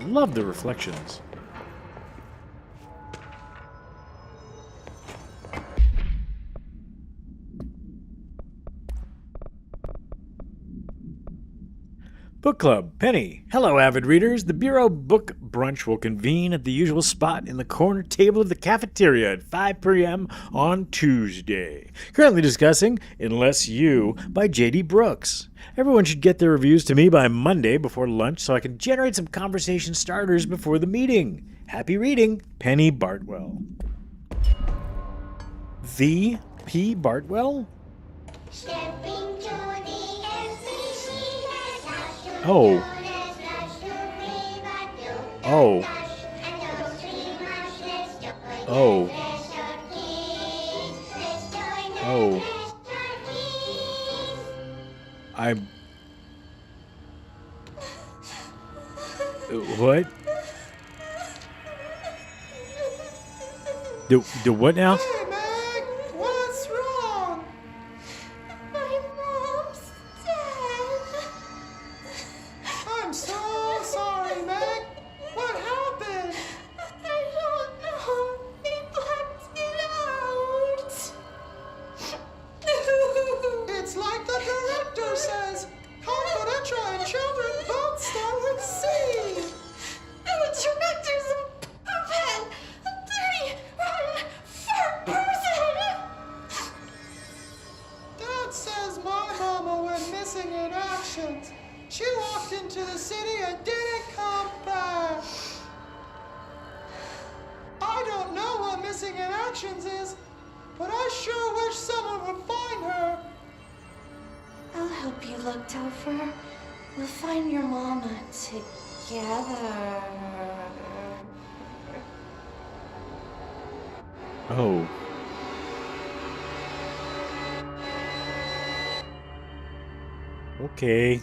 [SPEAKER 2] Love the reflections. Book Club, Penny. Hello, avid readers. The Bureau Book Brunch will convene at the usual spot in the corner table of the cafeteria at 5 p.m. on Tuesday. Currently discussing Unless You by J.D. Brooks. Everyone should get their reviews to me by Monday before lunch so I can generate some conversation starters before the meeting. Happy reading, Penny Bartwell. The P. Bartwell? Oh. Oh. Oh. Oh. What? The what now?
[SPEAKER 9] Hey, Meg! What's wrong?
[SPEAKER 6] My mom's dead.
[SPEAKER 9] I'm so sorry, Meg. What happened?
[SPEAKER 6] I don't know. They blacked it out.
[SPEAKER 9] actions. She walked into the city and didn't come back. I don't know what missing in actions is, but I sure wish someone would find her.
[SPEAKER 10] I'll help you look, Topher. We'll find your mama together.
[SPEAKER 2] Oh. Okay.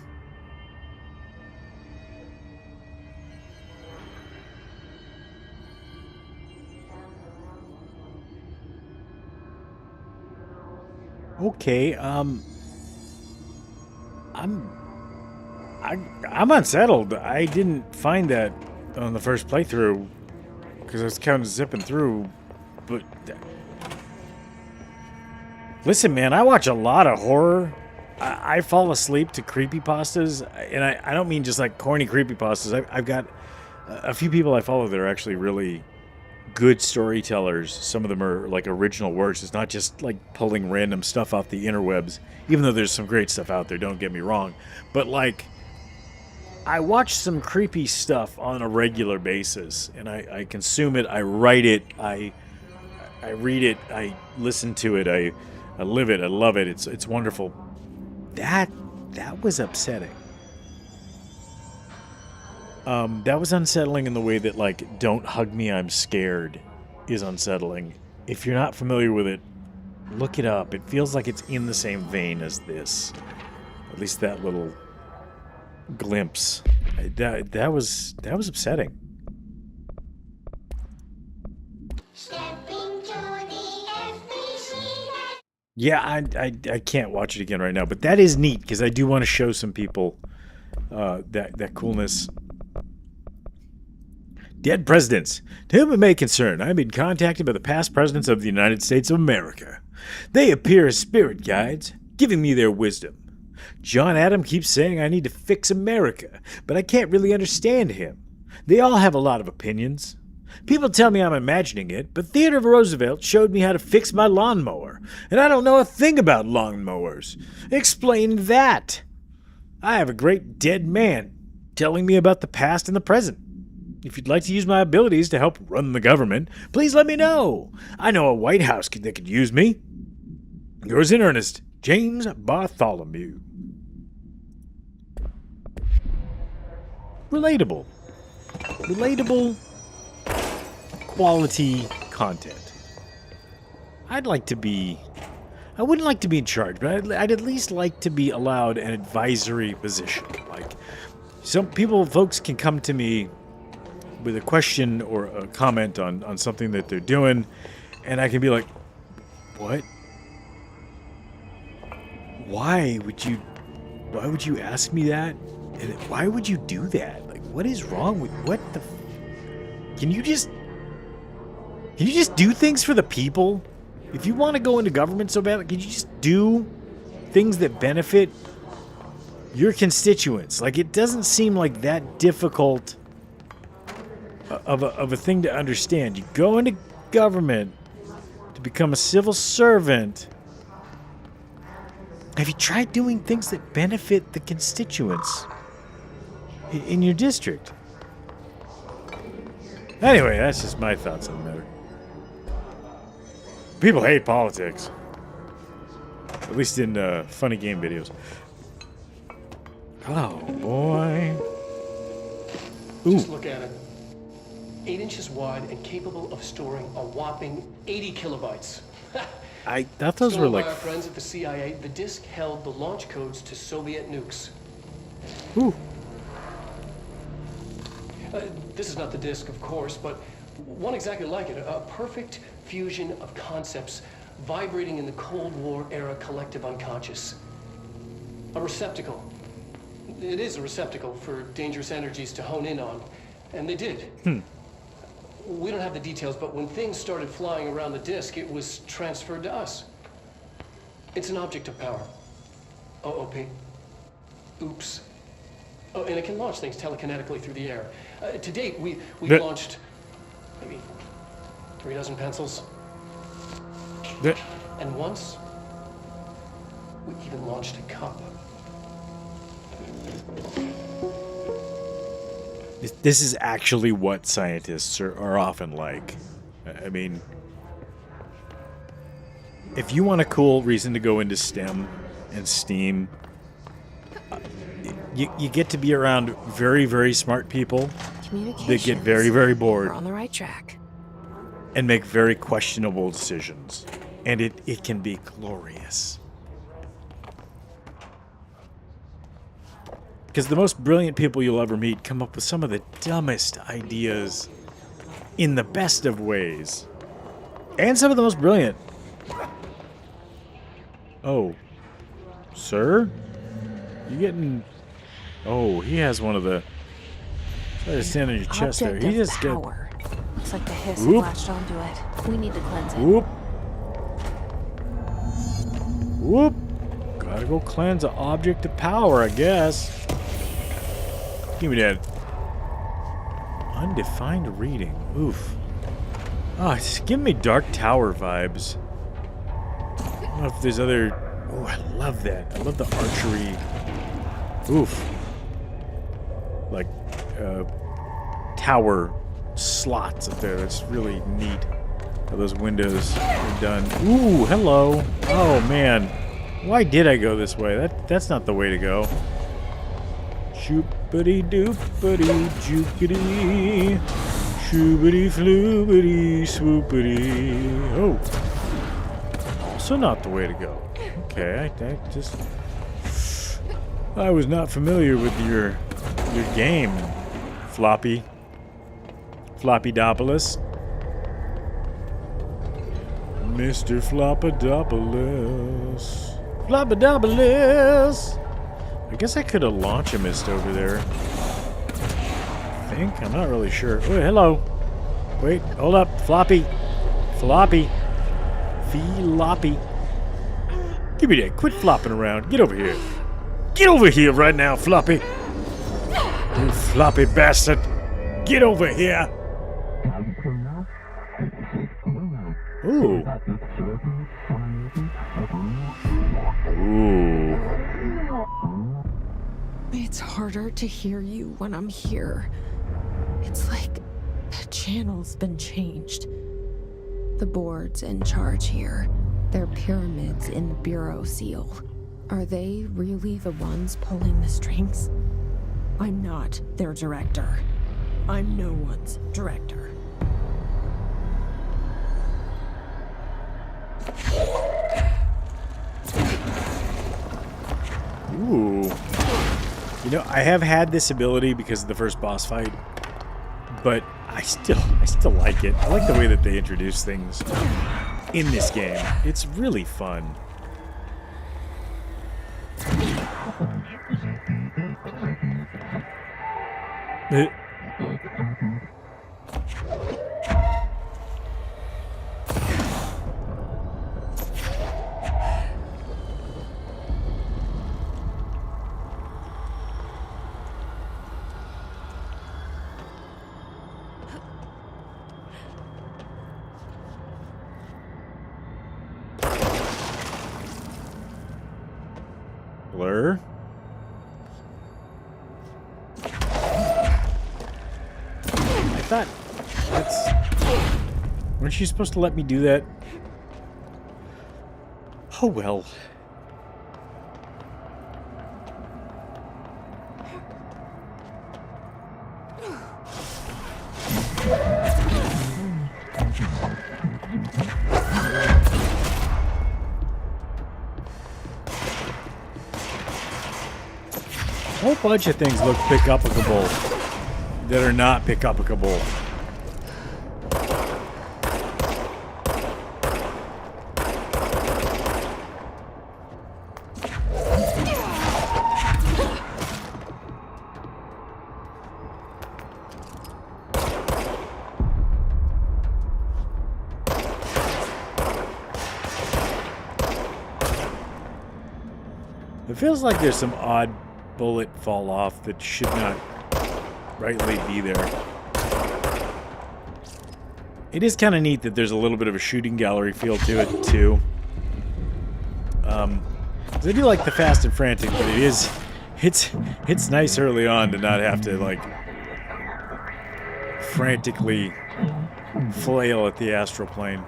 [SPEAKER 2] Okay, I'm unsettled. I didn't find that on the first playthrough because I was kind of zipping through, but listen, man, I watch a lot of horror. I fall asleep to creepypastas, and I don't mean just like corny creepypastas. I've got a few people I follow that are actually really good storytellers. Some of them are like original works. It's not just like pulling random stuff off the interwebs, even though there's some great stuff out there, don't get me wrong. But like, I watch some creepy stuff on a regular basis, and I consume it, I write it, I read it, I listen to it, I live it, I love it. It's wonderful. That was upsetting. That was unsettling in the way that, like, "Don't hug me, I'm scared" is unsettling. If you're not familiar with it, look it up. It feels like it's in the same vein as this. At least that little glimpse. That was upsetting. Yeah, I can't watch it again right now, but that is neat because I do want to show some people that coolness. Dead presidents. To whom it may concern, I have been contacted by the past presidents of the United States of America. They appear as spirit guides, giving me their wisdom. John Adam keeps saying I need to fix America, but I can't really understand him. They all have a lot of opinions. People tell me I'm imagining it, but Theodore Roosevelt showed me how to fix my lawnmower, and I don't know a thing about lawnmowers. Explain that. I have a great dead man telling me about the past and the present. If you'd like to use my abilities to help run the government, please let me know. I know a White House that could use me. Yours in earnest, James Bartholomew. Relatable. Relatable, quality content. I wouldn't like to be in charge, but I'd at least like to be allowed an advisory position. Like, folks can come to me with a question or a comment on something that they're doing, and I can be like, what? Why would you ask me that? And why would you do that? Like, what is wrong with Can you just do things for the people? If you want to go into government so bad, can you just do things that benefit your constituents? Like, it doesn't seem like that difficult of a thing to understand. You go into government to become a civil servant. Have you tried doing things that benefit the constituents in your district? Anyway, that's just my thoughts on the matter. People hate politics. At least in funny game videos. Oh, boy. Ooh.
[SPEAKER 4] Just look at it. 8 inches wide and capable of storing a whopping 80 kilobytes.
[SPEAKER 2] I thought those were like...
[SPEAKER 4] By our friends at the CIA, the disk held the launch codes to Soviet nukes.
[SPEAKER 2] Ooh.
[SPEAKER 4] This is not the disk, of course, but one exactly like it. A perfect fusion of concepts vibrating in the Cold War era collective unconscious. A receptacle. It is a receptacle for dangerous energies to hone in on. And they did. We don't have the details, but when things started flying around the disk, it was transferred to us. It's an object of power. OOP. Oops. Oh, and it can launch things telekinetically through the air. To date, we've launched maybe 3 dozen pencils. And once, we even launched a cup.
[SPEAKER 2] This is actually what scientists are often like. I mean, if you want a cool reason to go into STEM and STEAM, you get to be around very, very smart people that get very, very bored.
[SPEAKER 1] We're on the right track.
[SPEAKER 2] And make very questionable decisions. And it can be glorious. Because the most brilliant people you'll ever meet come up with some of the dumbest ideas in the best of ways. And some of the most brilliant. Oh. Sir? You getting... Oh, he has one of the... Try to stand on your chest there. He just got...
[SPEAKER 1] Looks like the hiss
[SPEAKER 2] Whoop.
[SPEAKER 1] latched onto it. We need to cleanse it.
[SPEAKER 2] Whoop. Whoop. Gotta go cleanse an object of power, I guess. Give me that. Undefined reading. Oof. Oh, it's giving me Dark Tower vibes. I don't know if there's other... Oh, I love that. I love the archery. Oof. Like, tower slots up there. That's really neat. How those windows are done. Ooh, hello. Oh, man. Why did I go this way? That's not the way to go. Shoopity doopity joopity. Shoopity floopity swoopity. Oh. Also not the way to go. Okay, I was not familiar with your game, Floppy. Floppydopoulos. Mr. Floppadopoulos. Floppadopoulos! I guess I could have launched a mist over there. I think? I'm not really sure. Oh, hello. Wait, hold up. Floppy. Floppy. Floppy. Give me that. Quit flopping around. Get over here. Get over here right now, Floppy. You floppy bastard. Get over here. Ooh. Ooh.
[SPEAKER 1] It's harder to hear you when I'm here. It's like the channel's been changed. The board's in charge here. They're pyramids in the Bureau seal. Are they really the ones pulling the strings? I'm not their director. I'm no one's director.
[SPEAKER 2] Ooh. You know, I have had this ability because of the first boss fight, but I still like it. I like the way that they introduce things in this game. It's really fun. Blur. I thought that's... Weren't you supposed to let me do that? Oh well. A whole bunch of things look pick-up-able that are not pick-up-able. It feels like there's some odd bullet fall off that should not rightly be there. It is kind of neat that there's a little bit of a shooting gallery feel to it too. 'Cause I do like the fast and frantic, but it's nice early on to not have to like frantically flail at the astral plane.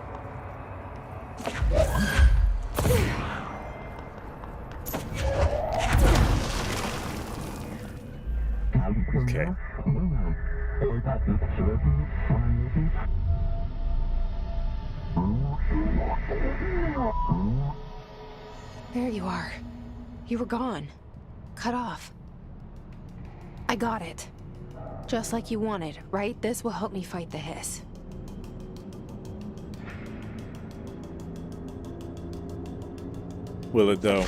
[SPEAKER 2] Okay.
[SPEAKER 1] There you are. You were gone. Cut off. I got it. Just like you wanted, right? This will help me fight the hiss.
[SPEAKER 2] Will it though?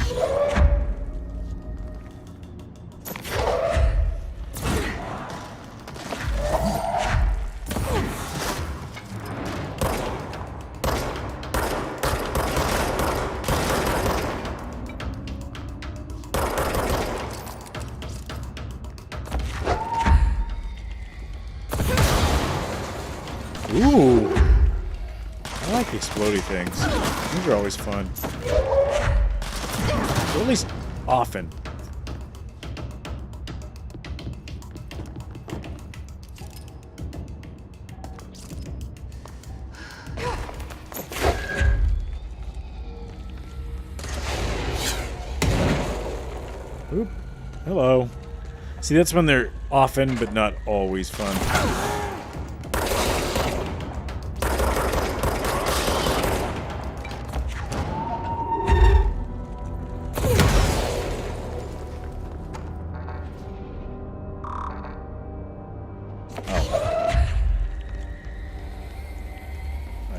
[SPEAKER 2] Ooh. I like explodey things. These are always fun. Or at least often. Oop. Hello. See, that's when they're often, but not always fun.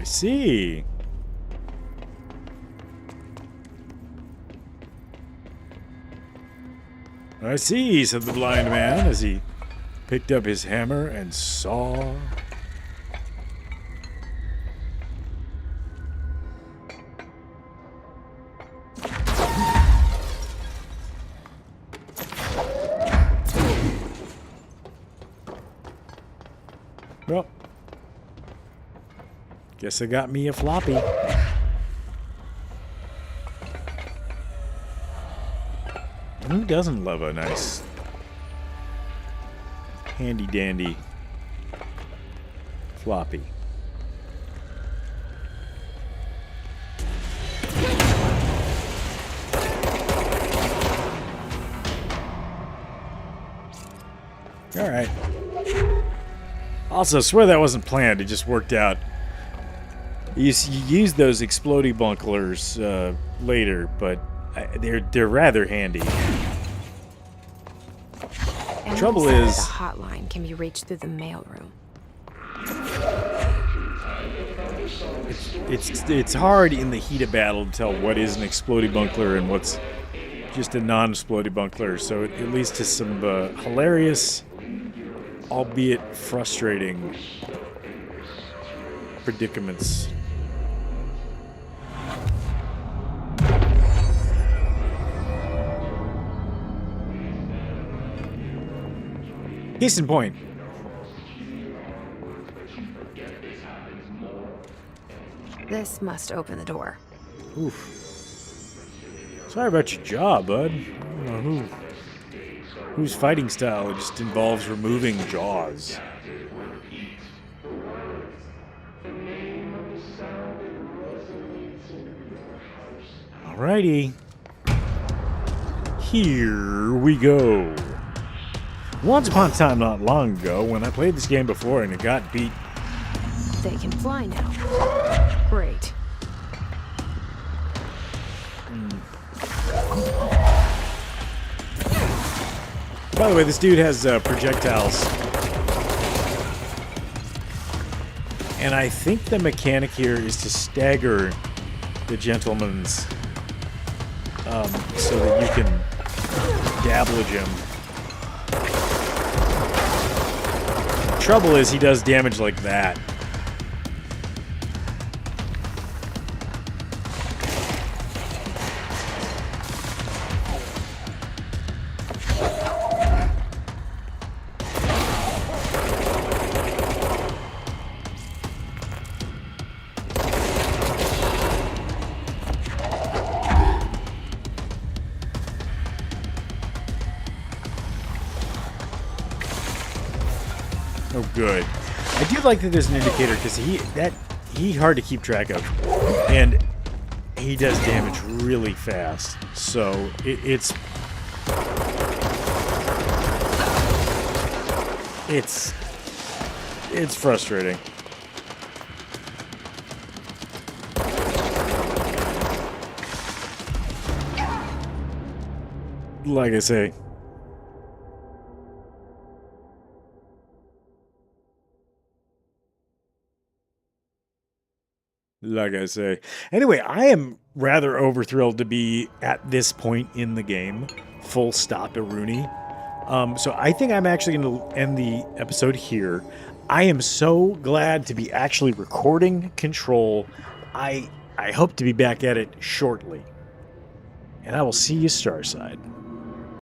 [SPEAKER 2] See. I see, said the blind man as he picked up his hammer and saw. Well, guess I got me a floppy. Who doesn't love a nice handy dandy floppy? All right. Also, I swear that wasn't planned. It just worked out. You use those explodey bunklers later, but they're rather handy.
[SPEAKER 1] And
[SPEAKER 2] Trouble is,
[SPEAKER 1] the hotline can be reached through the mailroom.
[SPEAKER 2] it's hard in the heat of battle to tell what is an explodey bunkler and what's just a non-explodey bunkler. So it leads to some hilarious, albeit frustrating, predicaments. Case in point.
[SPEAKER 1] This must open the door.
[SPEAKER 2] Oof. Sorry about your jaw, bud. I don't know whose fighting style just involves removing jaws. Alrighty. Here we go. Once upon a time not long ago, when I played this game before and it got beat.
[SPEAKER 1] They can fly now. Great.
[SPEAKER 2] By the way, this dude has projectiles. And I think the mechanic here is to stagger the gentleman's so that you can dablage him. Trouble is he does damage like that. Oh, good. I do like that there's an indicator because he hard to keep track of, and he does damage really fast. So it's frustrating. Like I say. Like I say. Anyway, I am rather overthrilled to be at this point in the game. Full stop, Iruni. So I think I'm actually going to end the episode here. I am so glad to be actually recording Control. I hope to be back at it shortly. And I will see you Starside.